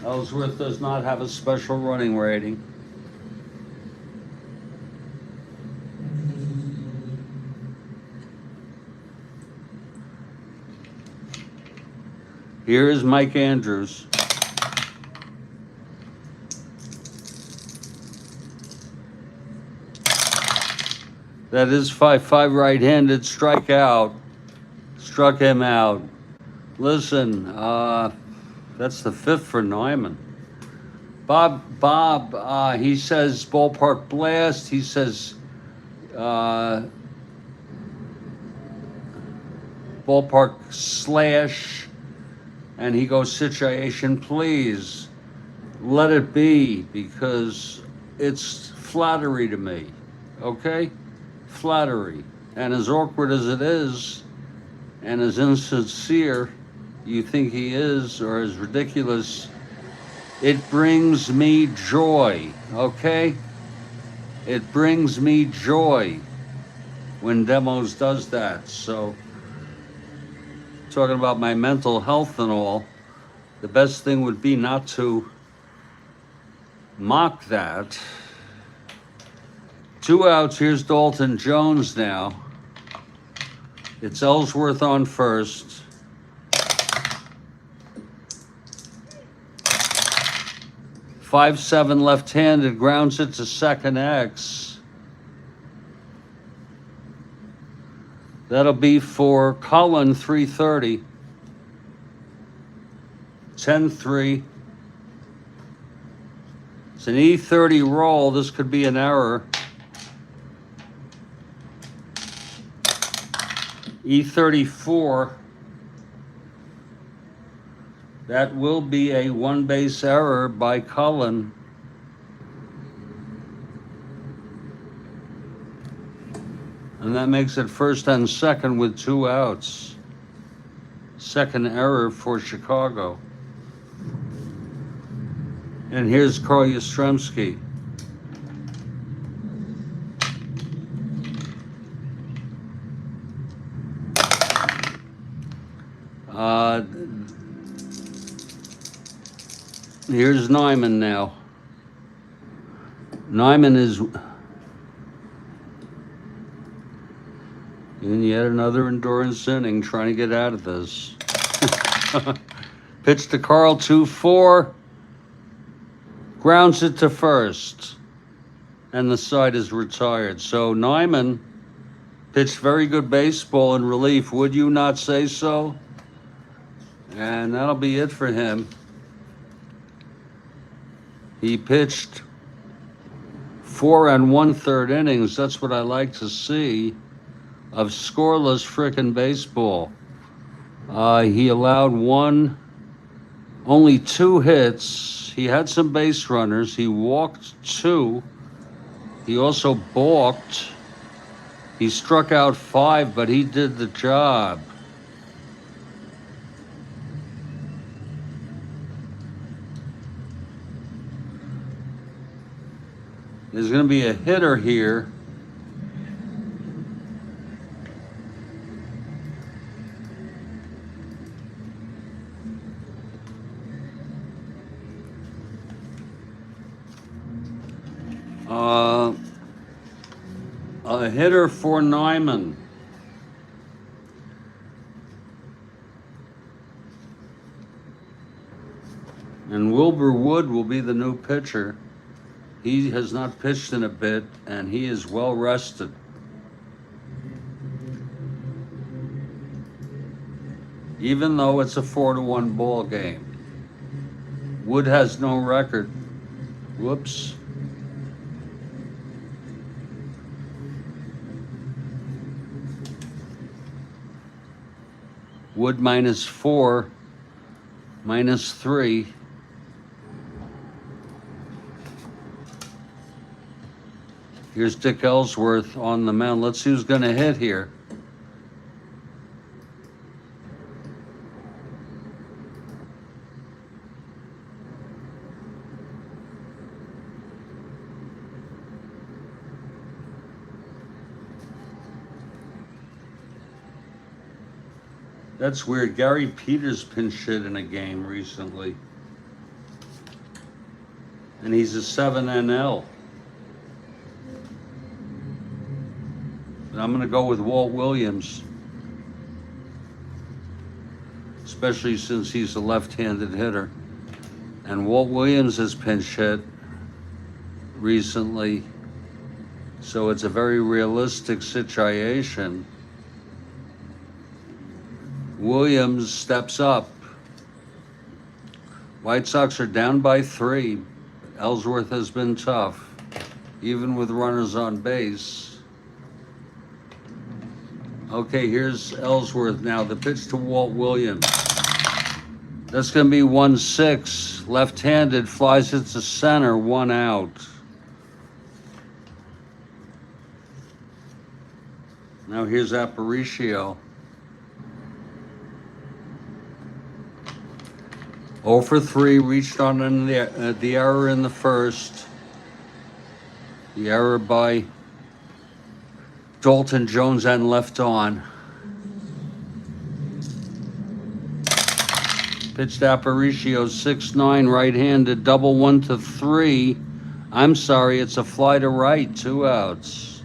Ellsworth does not have a special running rating. Here is Mike Andrews. That is 5-5 right-handed, strikeout. Struck him out. Listen, that's the 5th for Nyman. Bob, he says ballpark blast. He says ballpark slash. And he goes situation, please. Let it be, because it's flattery to me. Okay? Flattery. And as awkward as it is, and as insincere you think he is, or as ridiculous, it brings me joy, okay? It brings me joy when Demos does that. So, talking about my mental health and all, the best thing would be not to mock that. 2 outs, here's Dalton Jones now. It's Ellsworth on first. 5-7 left-handed, grounds it to second X. That'll be for Cullen 330. 10-3. It's an E30 roll. This could be an error. E34. That will be a one base error by Cullen. And that makes it first and second with 2 outs. Second error for Chicago. And here's Carl Yastrzemski. Here's Nyman now. Nyman is in yet another endurance inning, trying to get out of this. Pitch to Carl, 2-4. Grounds it to first. And the side is retired. So Nyman pitched very good baseball in relief. Would you not say so? And that'll be it for him. He pitched 4 1/3 innings. That's what I like to see of scoreless frickin' baseball. He allowed only 2 hits. He had some base runners. He walked 2. He also balked. He struck out 5, but he did the job. There's going to be a hitter here. A hitter for Nyman. And Wilbur Wood will be the new pitcher. He has not pitched in a bit, and he is well rested. Even though it's a 4-1 ball game. Wood has no record. Whoops. Wood -4, -3. Here's Dick Ellsworth on the mound. Let's see who's going to hit here. That's weird. Gary Peters pinch hit in a game recently. And he's a 7 NL. But I'm going to go with Walt Williams. Especially since he's a left-handed hitter. And Walt Williams has pinch hit recently. So it's a very realistic situation. Williams steps up. White Sox are down by 3. Ellsworth has been tough, even with runners on base. Okay, here's Ellsworth now. The pitch to Walt Williams. That's going to be 1-6. Left-handed, flies it to center, 1 out. Now here's Aparicio. 0 for 3, reached on in the error in the first. The error by Dalton Jones and left on. Pitched Aparicio, 6'9", right-handed, double 1-3. I'm sorry, it's a fly to right, 2 outs.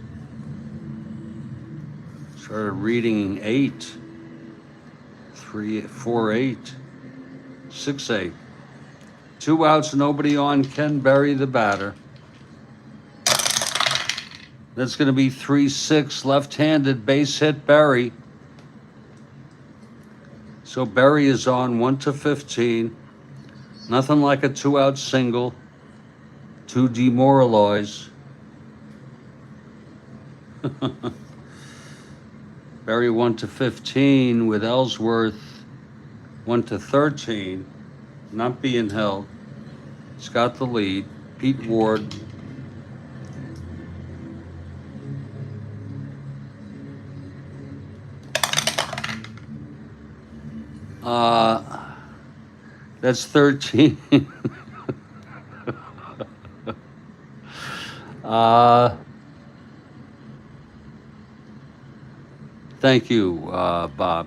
Started reading 8. 3, 4, 8. 6-8. 2 outs, nobody on. Ken Berry, the batter. That's going to be 3-6, left-handed, base hit Berry. So Berry is on 1-15. Nothing like a 2-out single to demoralize. Berry 1-15 with Ellsworth 1-13. Not being held. He's got the lead. Pete Ward. That's 13. Thank you, Bob.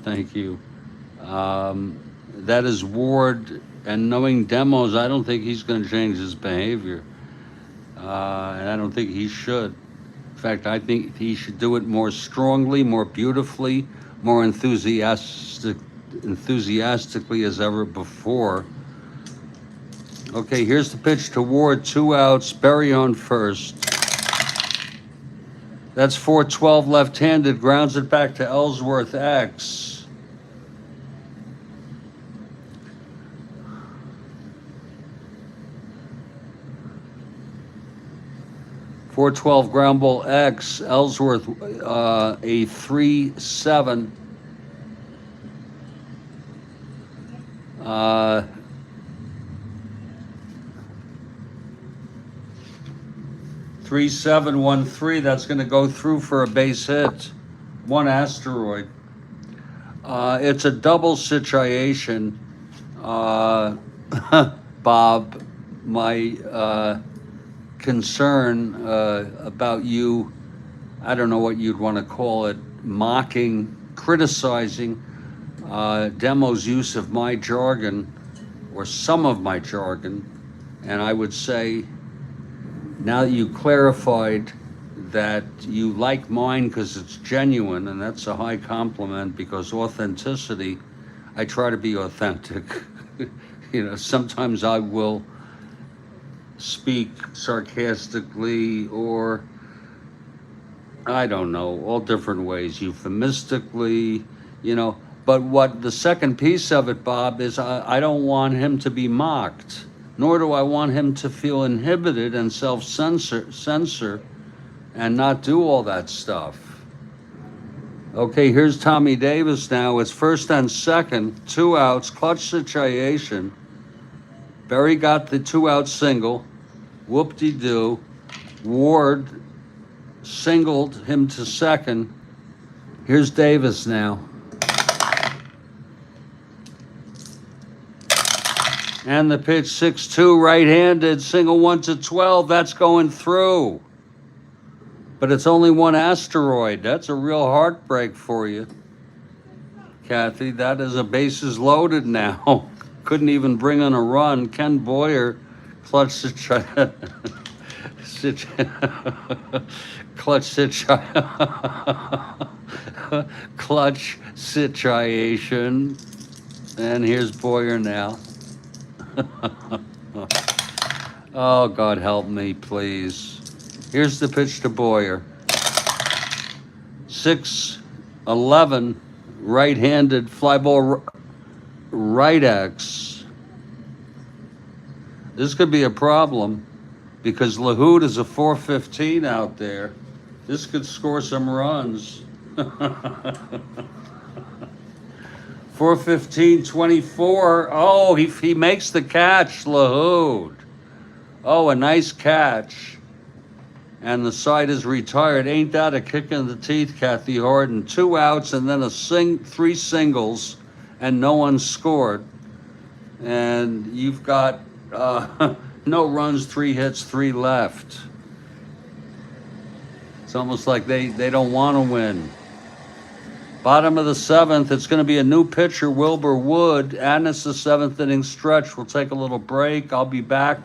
Thank you. That is Ward, and knowing Demos, I don't think he's going to change his behavior. And I don't think he should. In fact, I think he should do it more strongly, more beautifully, more enthusiastically as ever before. Okay, here's the pitch to Ward, 2 outs, Berry on first. That's 4-12 left-handed, grounds it back to Ellsworth X. .412 ground ball X, Ellsworth a 3-7. 3-7-1-3. That's going to go through for a base hit. 1 asteroid. It's a double situation. Bob, my concern about you, I don't know what you'd want to call it, mocking, criticizing Demo's use of my jargon, or some of my jargon, and I would say, now that you clarified that you like mine because it's genuine, and that's a high compliment, because authenticity, I try to be authentic. You know, sometimes I will speak sarcastically, or I don't know, all different ways, euphemistically, you know. But what the second piece of it, Bob, is I don't want him to be mocked, nor do I want him to feel inhibited and self-censor and not do all that stuff. Okay, here's Tommy Davis now. It's first and second, 2 outs, clutch situation. Berry got the 2-out single. Whoop-de-doo. Ward singled him to second. Here's Davis now. And the pitch, 6-2, right-handed, single 1-12. That's going through. But it's only 1 asteroid. That's a real heartbreak for you, Kathy. That is a bases loaded now. Couldn't even bring in a run. Ken Boyer, clutch situation. Clutch situation. And here's Boyer now. Oh, God help me, please. Here's the pitch to Boyer. 6-11, right-handed, fly ball, right X. This could be a problem because Lahoud is a 415 out there. This could score some runs. 415-24. Oh, he makes the catch, Lahoud. Oh, a nice catch. And the side is retired. Ain't that a kick in the teeth, Kathy Harden? 2 outs and then 3 singles, and no one scored. And you've got no runs, 3 hits, 3 left. It's almost like they don't want to win. Bottom of the 7th, it's going to be a new pitcher, Wilbur Wood, and it's the 7th inning stretch. We'll take a little break. I'll be back.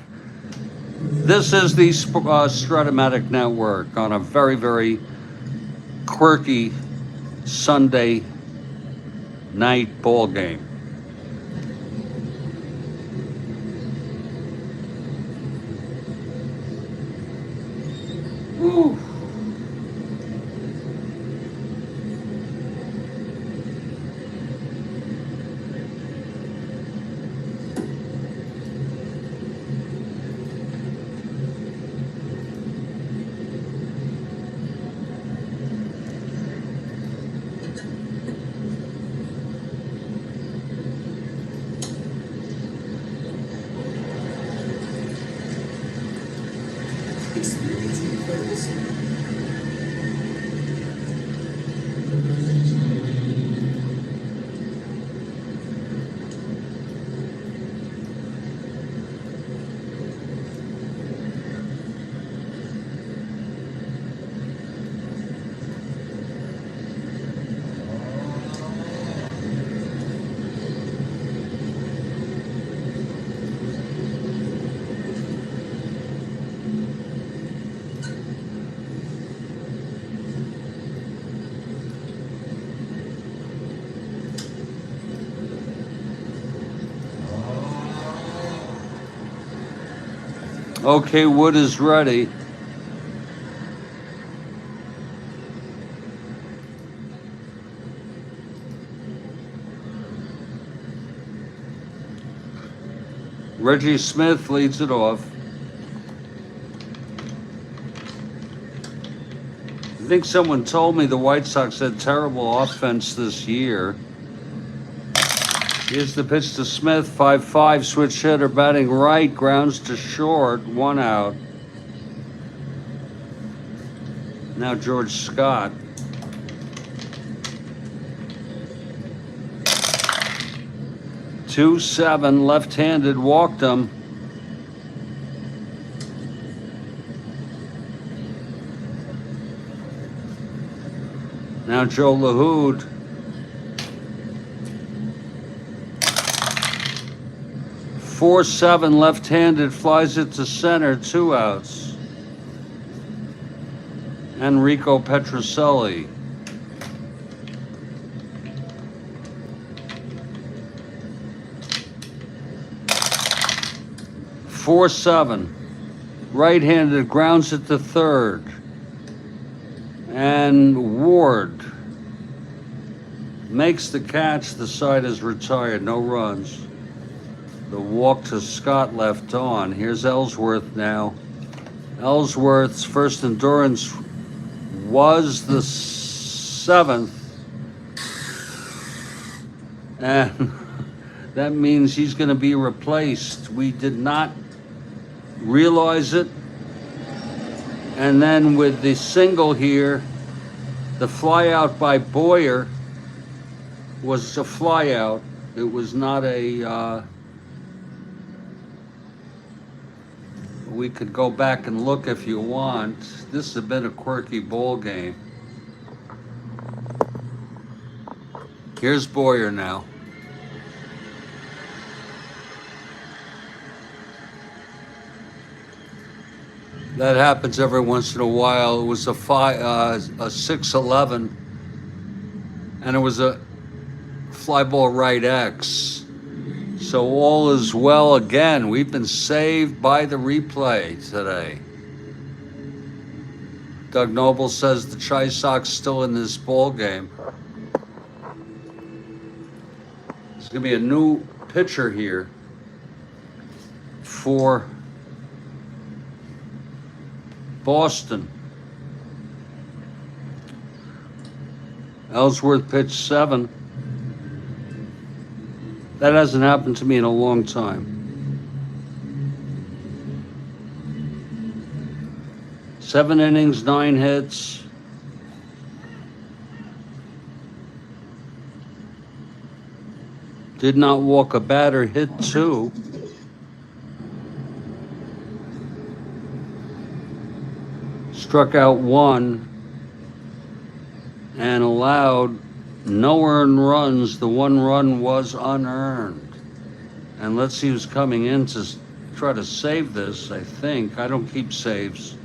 This is the Strat-O-Matic Network on a very, very quirky Sunday night ball game. Whew. Experiencing photos. Okay, wood is ready. Reggie Smith leads it off. I think someone told me the White Sox had terrible offense this year. Here's the pitch to Smith, 5-5, switch hitter, batting right, grounds to short, 1 out. Now George Scott. Two-7, left-handed, walked him. Now Joe LaHood. 4-7, left-handed, flies it to center, 2 outs. Enrico Petrocelli. Four-7, right-handed, grounds it to third. And Ward makes the catch. The side is retired, no runs. The walk to Scott left on. Here's Ellsworth now. Ellsworth's first endurance was the 7th. And that means he's going to be replaced. We did not realize it. And then with the single here, the fly out by Boyer was a fly out. It was not a, we could go back and look if you want. This has been a quirky ball game. Here's Boyer now. That happens every once in a while. It was a 6-11, and it was a fly ball right X. So all is well again. We've been saved by the replay today. Doug Noble says the Chi Sox still in this ball game. There's going to be a new pitcher here for Boston. Ellsworth pitched 7. That hasn't happened to me in a long time. 7 innings, 9 hits. Did not walk a batter, hit 2. Struck out 1 and allowed no earned runs. The 1 run was unearned. And let's see who's coming in to try to save this, I think. I don't keep saves.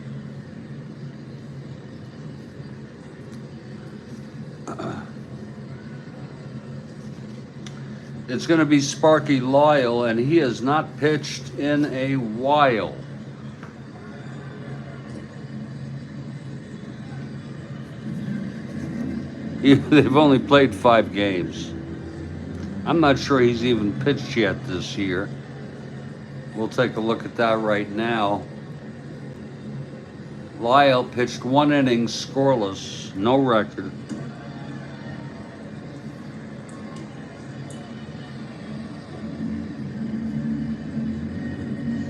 It's going to be Sparky Lyle, and he has not pitched in a while. They've only played 5 games. I'm not sure he's even pitched yet this year. We'll take a look at that right now. Lyle pitched 1 inning, scoreless, no record.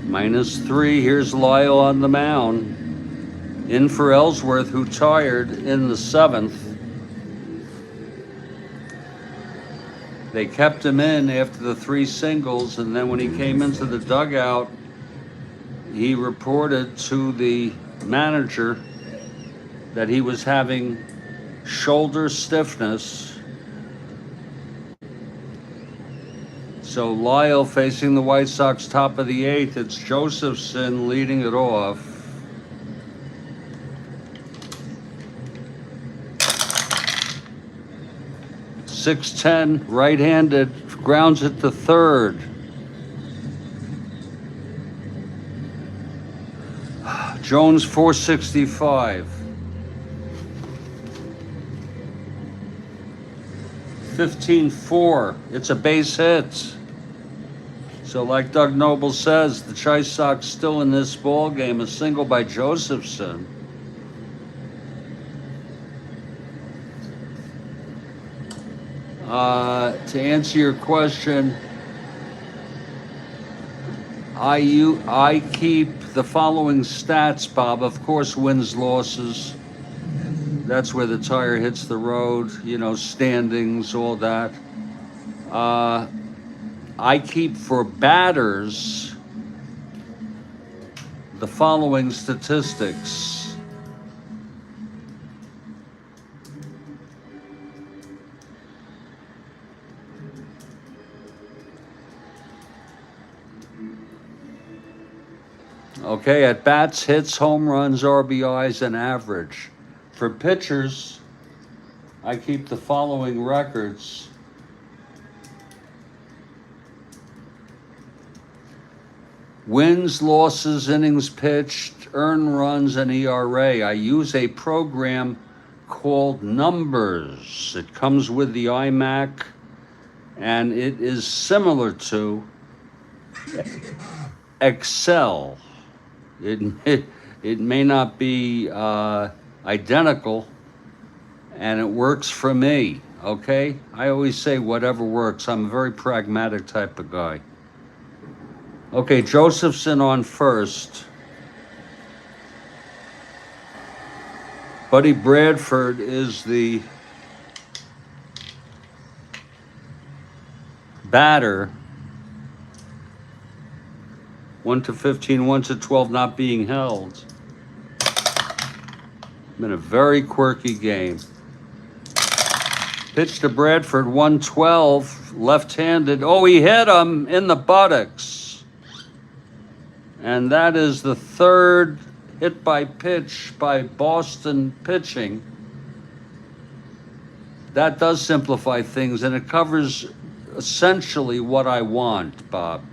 -3. Here's Lyle on the mound. In for Ellsworth, who tired in the 7th. They kept him in after the 3 singles, and then when he came into the dugout, he reported to the manager that he was having shoulder stiffness. So Lyle facing the White Sox, top of the 8th. It's Josephson leading it off. .610, right-handed, grounds it to third. Jones 465. 15-4. It's a base hit. So like Doug Noble says, the Chi Sox still in this ball game. A single by Josephson. To answer your question, I keep the following stats, Bob. Of course, wins, losses. That's where the tire hits the road, standings, all that. I keep for batters the following statistics. Okay, at bats, hits, home runs, RBIs, and average. For pitchers, I keep the following records. Wins, losses, innings pitched, earned runs, and ERA. I use a program called Numbers. It comes with the iMac, and it is similar to Excel. It may not be identical, and it works for me, okay? I always say whatever works. I'm a very pragmatic type of guy. Okay, Josephson on first. Buddy Bradford is the batter. 1-15, 1-12 not being held. Been a very quirky game. Pitch to Bradford, 112, left-handed. Oh, he hit him in the buttocks. And that is the 3rd hit by pitch by Boston pitching. That does simplify things, and it covers essentially what I want, Bob.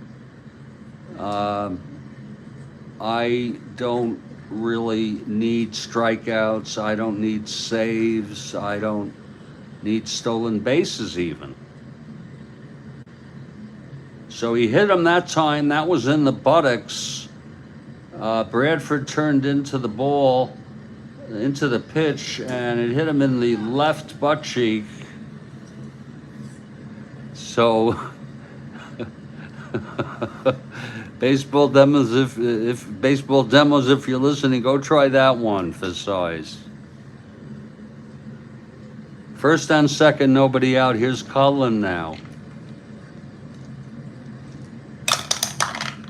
I don't really need strikeouts. I don't need saves. I don't need stolen bases even. So he hit him that time. That was in the buttocks. Bradford turned into the ball, into the pitch, and it hit him in the left butt cheek. So baseball demos, if baseball demos, if you're listening, go try that one for size. First and second, nobody out. Here's Cullen now.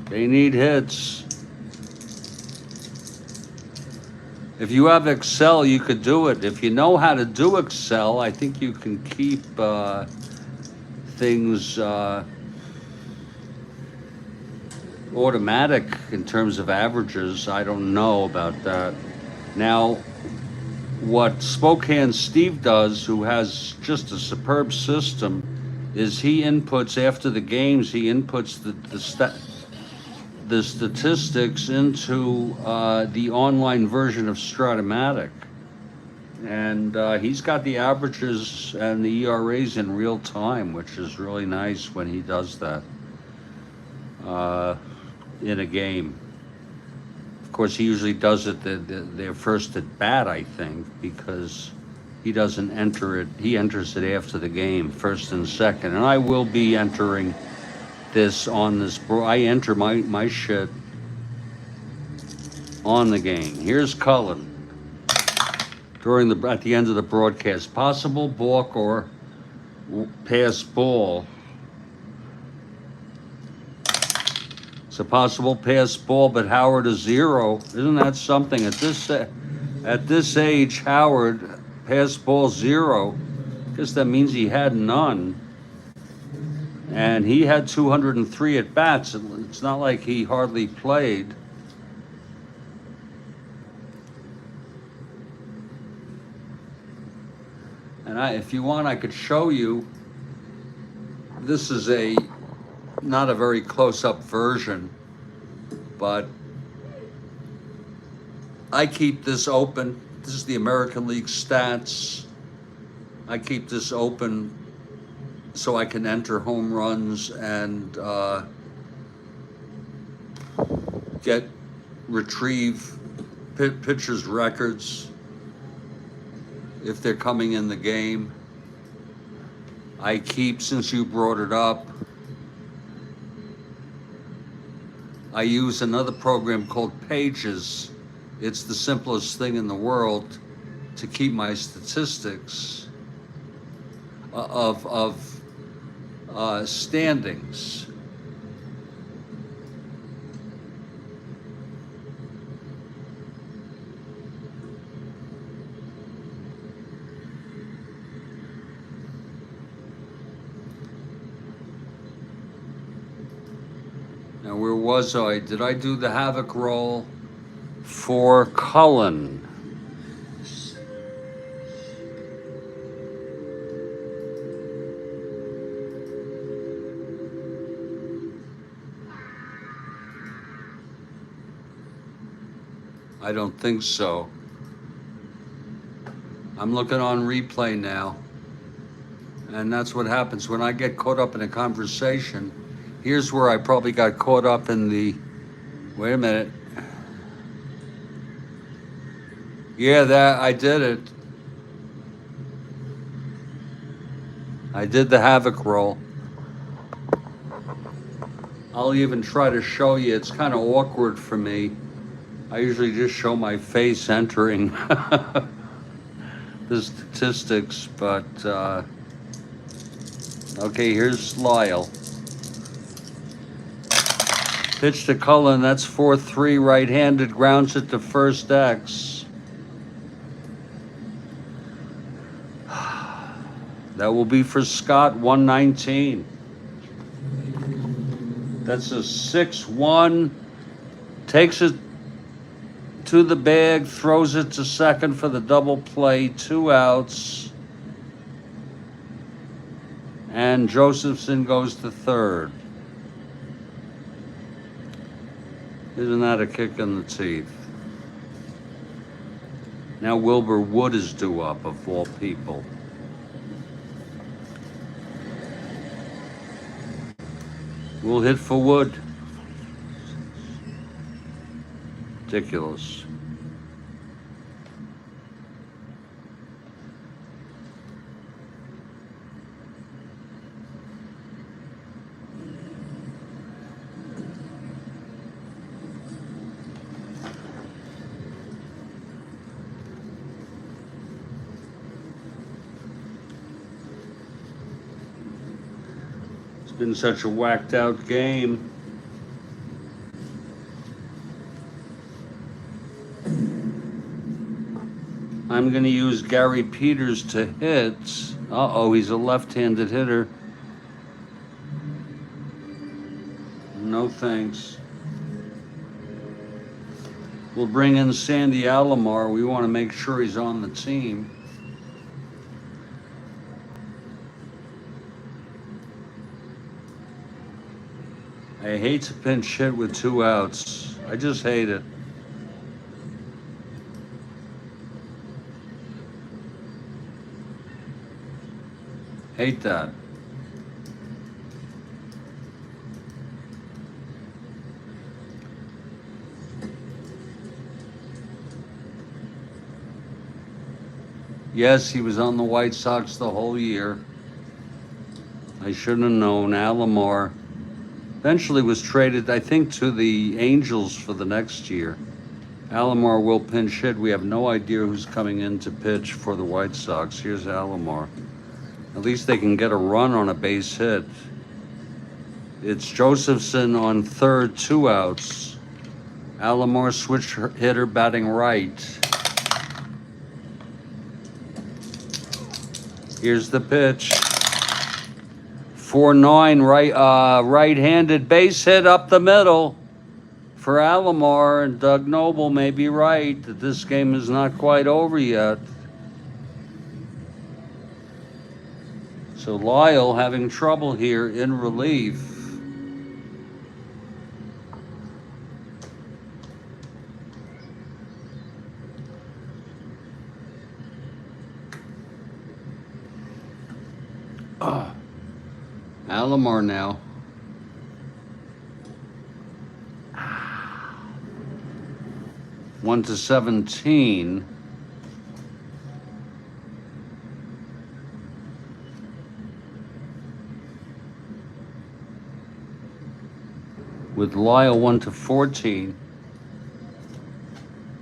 They need hits. If you have Excel, you could do it. If you know how to do Excel, I think you can keep things automatic in terms of averages. I don't know about that. Now, what Spokane Steve does, who has just a superb system, is he inputs after the games, he inputs the statistics into the online version of Strat-O-Matic. And he's got the averages and the ERAs in real time, which is really nice when he does that uh, in a game. Of course, he usually does it their first at bat, I think, because he doesn't enter it. He enters it after the game, first and second. And I will be entering this on this. I enter my shit on the game. Here's Cullen at the end of the broadcast. Possible balk or pass ball. It's a possible pass ball, but Howard a 0. Isn't that something? At this age, Howard pass ball 0. I guess that means he had none. And he had 203 at bats. It's not like he hardly played. And if you want, I could show you. This is not a very close-up version, but I keep this open. This is the American League stats. I keep this open so I can enter home runs and retrieve pitchers' records if they're coming in the game. I keep, since you brought it up, I use another program called Pages. It's the simplest thing in the world to keep my statistics of standings. Now, where was I? Did I do the havoc roll for Cullen? I don't think so. I'm looking on replay now. And that's what happens when I get caught up in a conversation. Here's where I probably got caught up in the, wait a minute. Yeah, I did it. I did the havoc roll. I'll even try to show you. It's kind of awkward for me. I usually just show my face entering the statistics, but okay, here's Lyle. Pitch to Cullen, that's 4-3, right-handed, grounds it to first X. That will be for Scott, 119. That's a 6-1, takes it to the bag, throws it to second for the double play, 2 outs. And Josephson goes to third. Isn't that a kick in the teeth? Now Wilbur Wood is due up, of all people. We'll hit for Wood. Ridiculous. Been such a whacked out game. I'm going to use Gary Peters to hit. Uh-oh, he's a left-handed hitter. No thanks. We'll bring in Sandy Alomar. We want to make sure he's on the team. I hate to pinch hit with 2 outs. I just hate it. Hate that. Yes, he was on the White Sox the whole year. I shouldn't have known. Alomar eventually was traded, I think, to the Angels for the next year. Alomar will pinch hit. We have no idea who's coming in to pitch for the White Sox. Here's Alomar. At least they can get a run on a base hit. It's Josephson on third, 2 outs. Alomar switch hitter batting right. Here's the pitch. 4-9 right-handed base hit up the middle for Alomar, and Doug Noble may be right that this game is not quite over yet. So Lyle having trouble here in relief. Alomar now. One to 17. With Lyle 1 to 14.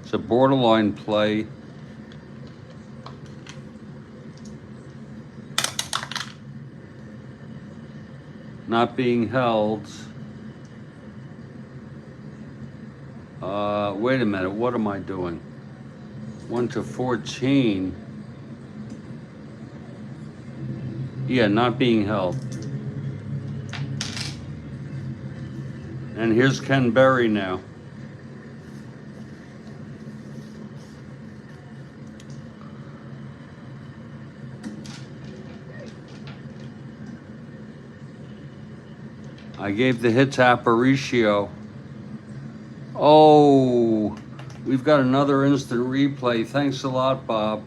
It's a borderline play. Not being held. Wait a minute, what am I doing? 1 to 14. Yeah, not being held. And here's Ken Berry now. I gave the hit to Aparicio. Oh, we've got another instant replay. Thanks a lot, Bob.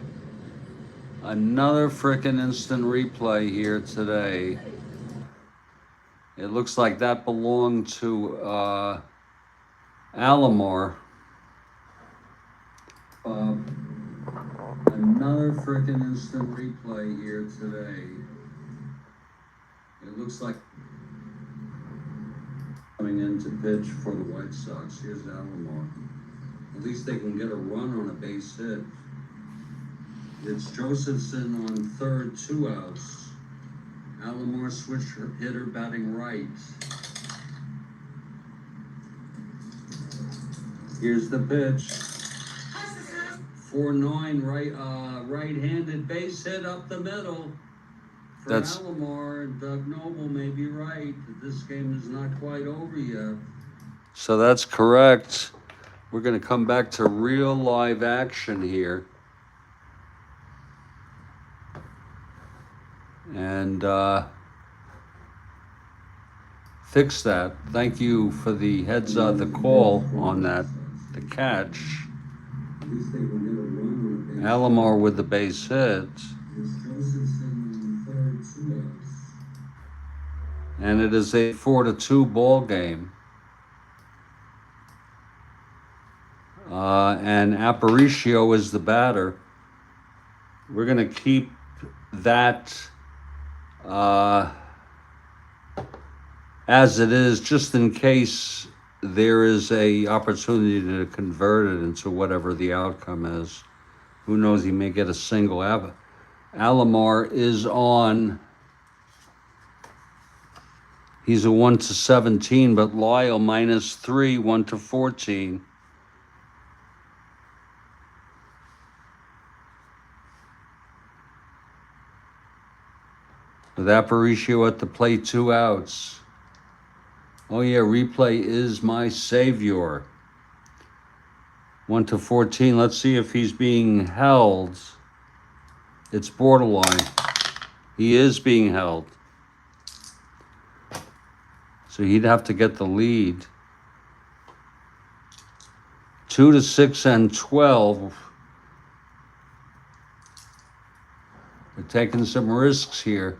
Another frickin' instant replay here today. It looks like that belonged to Alomar. Another frickin' instant replay here today. It looks like coming in to pitch for the White Sox. Here's Alomar. At least they can get a run on a base hit. It's Josephson on third, 2 outs. Alomar switch hitter batting right. Here's the pitch. 4-9 right-handed base hit up the middle. For Alomar, and Doug Noble may be right that this game is not quite over yet. So that's correct. We're going to come back to real live action here. And fix that. Thank you for the heads up, the call on that, the catch. Alomar with the base hit. And it is a 4-2 ball game. And Aparicio is the batter. We're going to keep that as it is, just in case there is a opportunity to convert it into whatever the outcome is. Who knows, he may get a single. Alomar is on. He's a 1 to 17, but Lyle -3, 1 to 14. With Aparicio at the plate, 2 outs. Oh yeah, replay is my savior. 1 to 14. Let's see if he's being held. It's borderline. He is being held. So he'd have to get the lead. 2 to 6 and 12. We're taking some risks here.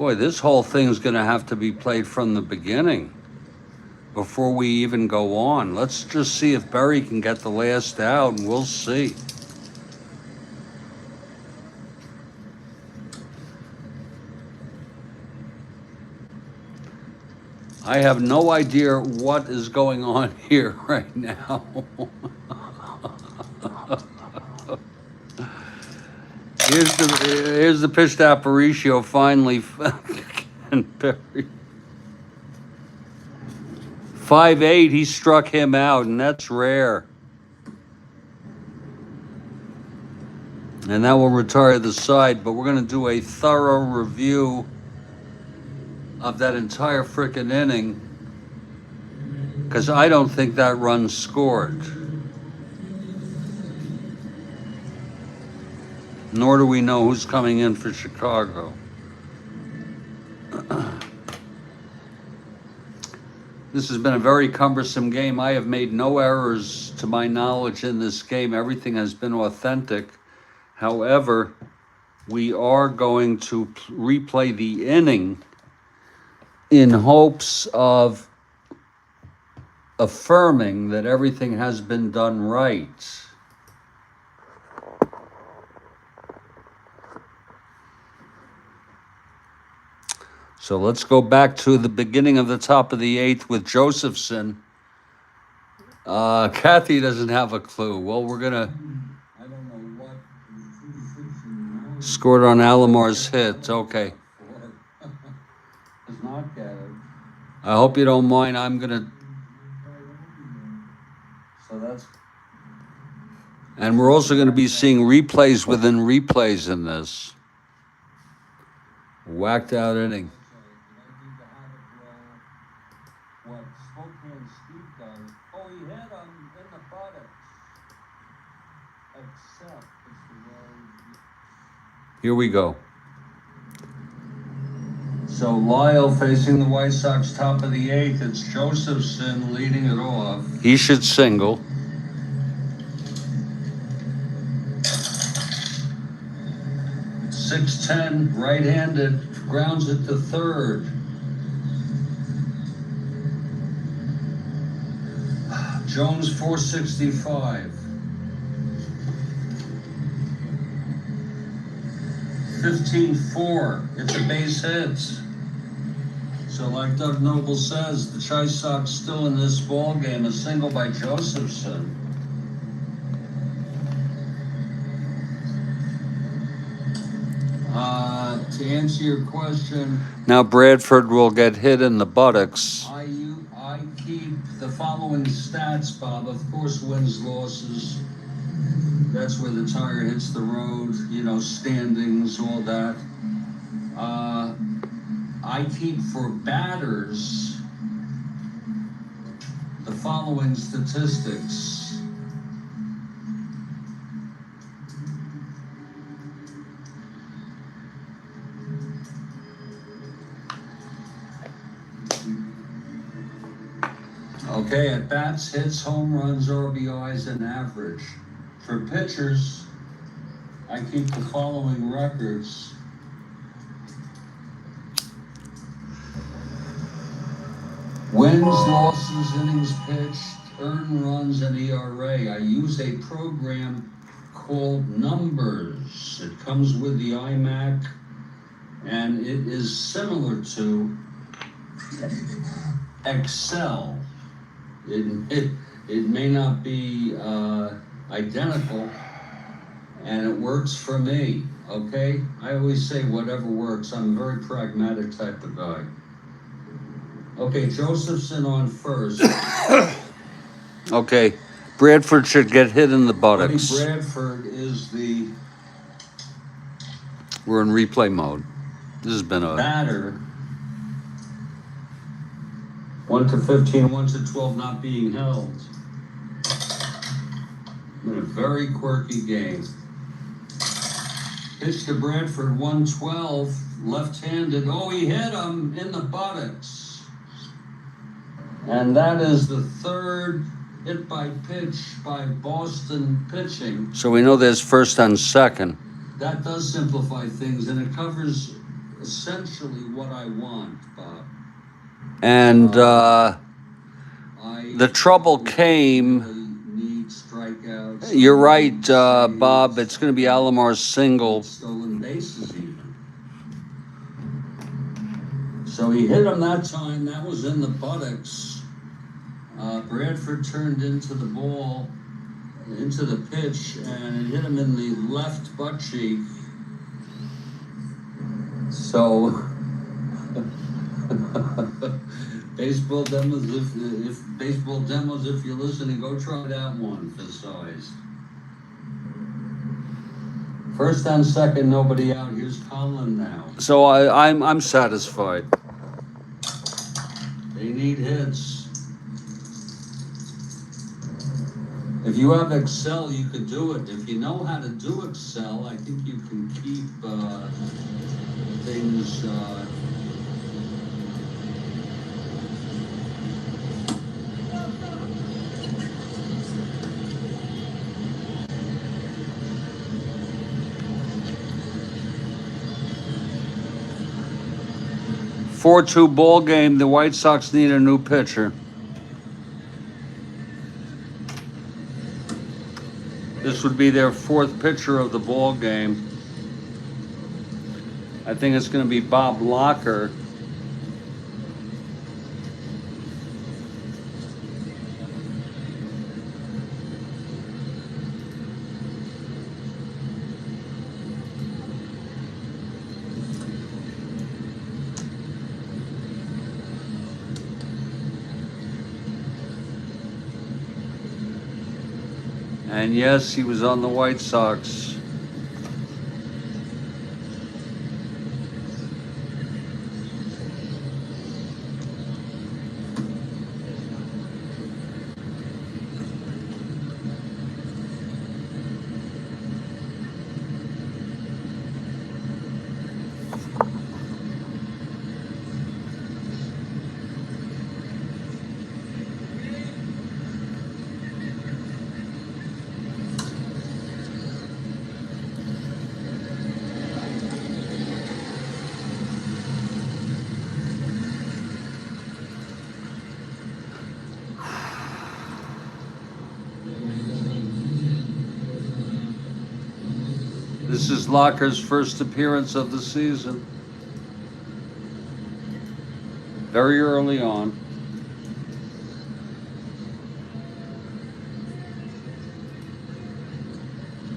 Boy, this whole thing's going to have to be played from the beginning before we even go on. Let's just see if Berry can get the last out, and we'll see. I have no idea what is going on here right now. Here's the pitch to Aparicio finally. And Berry. 5-8, he struck him out, and that's rare. And that will retire the side, but we're going to do a thorough review of that entire frickin' inning, because I don't think that run scored. Nor do we know who's coming in for Chicago. This has been a very cumbersome game. I have made no errors to my knowledge in this game. Everything has been authentic. However, we are going to replay the inning in hopes of affirming that everything has been done right. So let's go back to the beginning of the top of the eighth with Josephson. Kathy doesn't have a clue. Well, we're going to... I don't know what... Scored on Alamar's hit. Okay. Does not get it. I hope you don't mind. I'm going to... So that's... And we're also going to be seeing replays within replays in this. Whacked out inning. What Spokane Steve does. Oh, he hit him in the buttocks. Except it's the road. Here we go. So Lyle facing the White Sox, top of the eighth. It's Josephson leading it off. He should single. .610, right-handed, grounds it to third. Jones 465. 15-4. It's a base hit. So like Doug Noble says, the Chi Sox still in this ball game. A single by Josephson. To answer your question, now Bradford will get hit in the buttocks. I keep the following stats, Bob. Of course, wins, losses. That's where the tire hits the road. You know, standings, all that. I keep for batters the following statistics. Okay, at bats, hits, home runs, RBIs, and average. For pitchers, I keep the following records. Wins, losses, innings pitched, earned runs, and ERA. I use a program called Numbers. It comes with the iMac, and it is similar to Excel. It may not be identical, and it works for me, okay? I always say whatever works. I'm a very pragmatic type of guy. Okay, Josephson on first. Okay, Bradford should get hit in the buttocks. Buddy Bradford is the... We're in replay mode. This has been a... Batter. 1 to 15, 1 to 12 not being held. In a very quirky game. Pitch to Bradford, 112, left-handed. Oh, he hit him in the buttocks. And that is the third hit by pitch by Boston pitching. So we know there's first and second. That does simplify things, and it covers essentially what I want, Bob. And the trouble came. You're right, Bob. It's going to be Alomar's single. Stolen bases even. So he hit him that time. That was in the buttocks. Bradford turned into the ball, into the pitch, and it hit him in the left butt cheek. So baseball demos, if baseball demos, if you're listening, go try that one for size. First and second, nobody out. Here's Colin now. So I'm satisfied. They need hits. If you have Excel, you could do it. If you know how to do Excel, I think you can keep things. 4-2 ball game. The White Sox need a new pitcher. This would be their fourth pitcher of the ball game. I think it's going to be Bob Locker. And yes, he was on the White Sox. This is Locker's first appearance of the season. Very early on.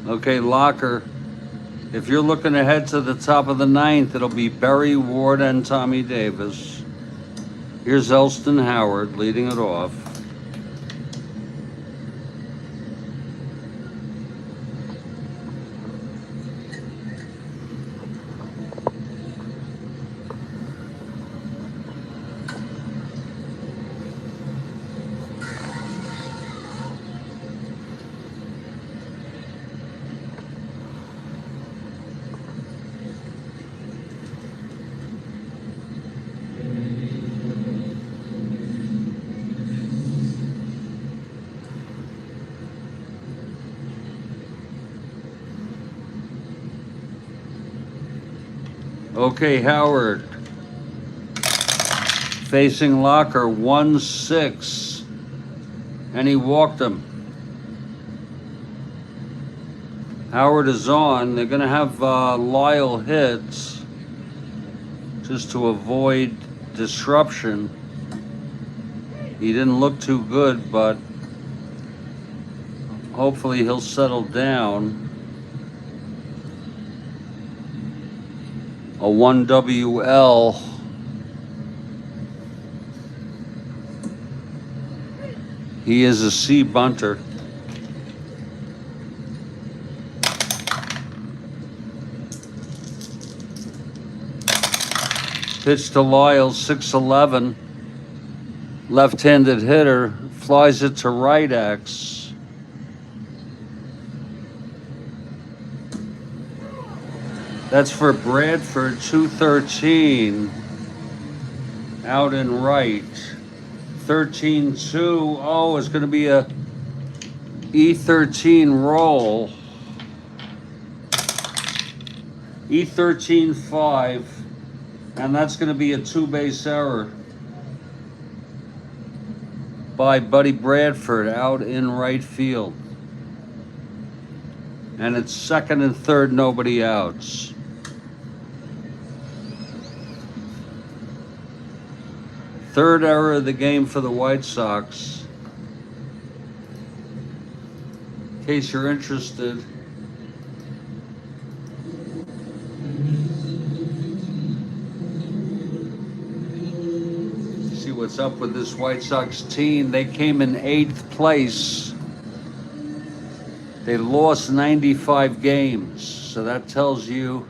Okay, Locker. If you're looking ahead to the top of the ninth, it'll be Berry, Ward, and Tommy Davis. Here's Elston Howard leading it off. Okay, Howard facing Locker 1-6, and he walked him. Howard is on. They're going to have Lyle hits just to avoid disruption. He didn't look too good, but hopefully he'll settle down. A 1WL. He is a C bunter. Pitch to Lyle, 6'11", left-handed hitter, flies it to right X. That's for Bradford, 213, out in right. 13-2, oh, it's gonna be a E13 roll. E13-5, And that's going to be a 2-base error by Buddy Bradford out in right field. And it's second and third, nobody outs. Third error of the game for the White Sox. In case you're interested. See what's up with this White Sox team. They came in 8th place. They lost 95 games, so that tells you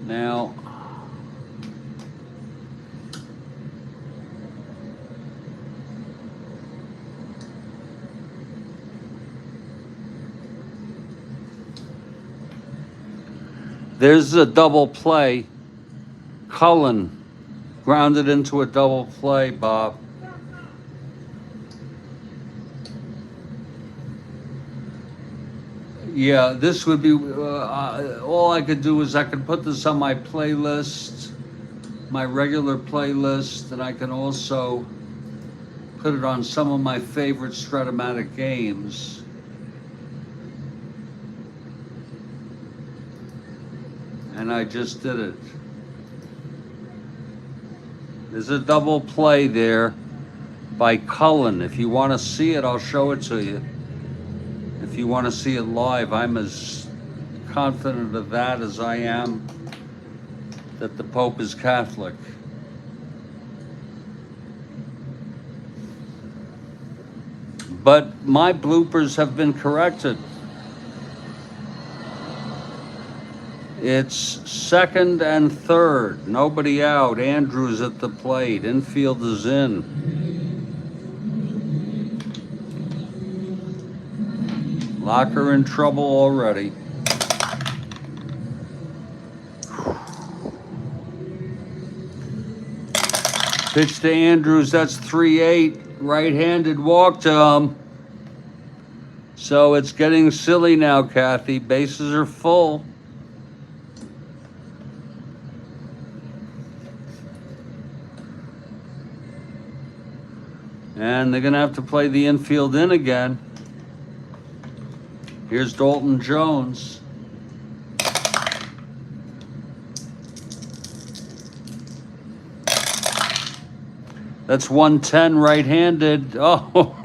now. There's a double play. Cullen grounded into a double play, Bob. Yeah, this would be, all I could do is I could put this on my playlist, my regular playlist, and I can also put it on some of my favorite Strat-O-Matic games. And I just did it. There's a double play there by Cullen. If you want to see it, I'll show it to you. If you want to see it live, I'm as confident of that as I am that the Pope is Catholic. But my bloopers have been corrected. It's second and third, nobody out. Andrews at the plate. Infield is in. Locker in trouble already. Pitch to Andrews, that's 3-8. Right-handed walk to him. So it's getting silly now, Kathy. Bases are full. And they're going to have to play the infield in again. Here's Dalton Jones. That's 110 right-handed. Oh,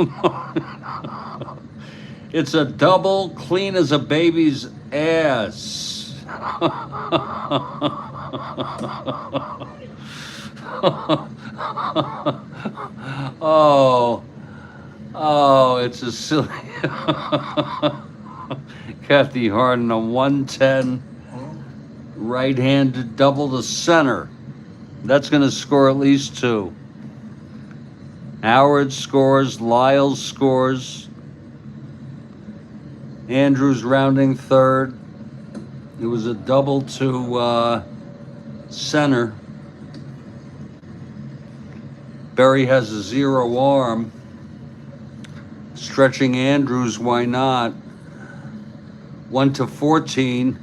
it's a double, clean as a baby's ass. Oh, it's a silly. Kathy Harden, a 110 right-handed double to center. That's going to score at least 2. Howard scores, Lyles scores. Andrews rounding third. It was a double to center. Berry has a 0 arm. Stretching Andrews, why not? 1-14.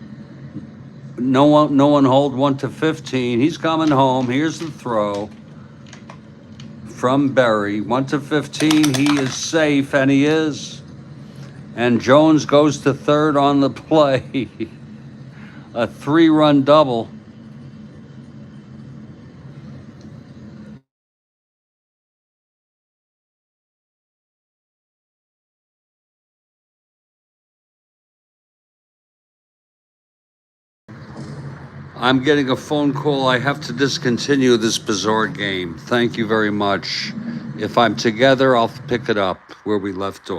No one hold 1-15. He's coming home. Here's the throw from Berry. 1-15. He is safe, and he is. And Jones goes to third on the play. A 3-run double. I'm getting a phone call. I have to discontinue this bizarre game. Thank you very much. If I'm together, I'll pick it up where we left off.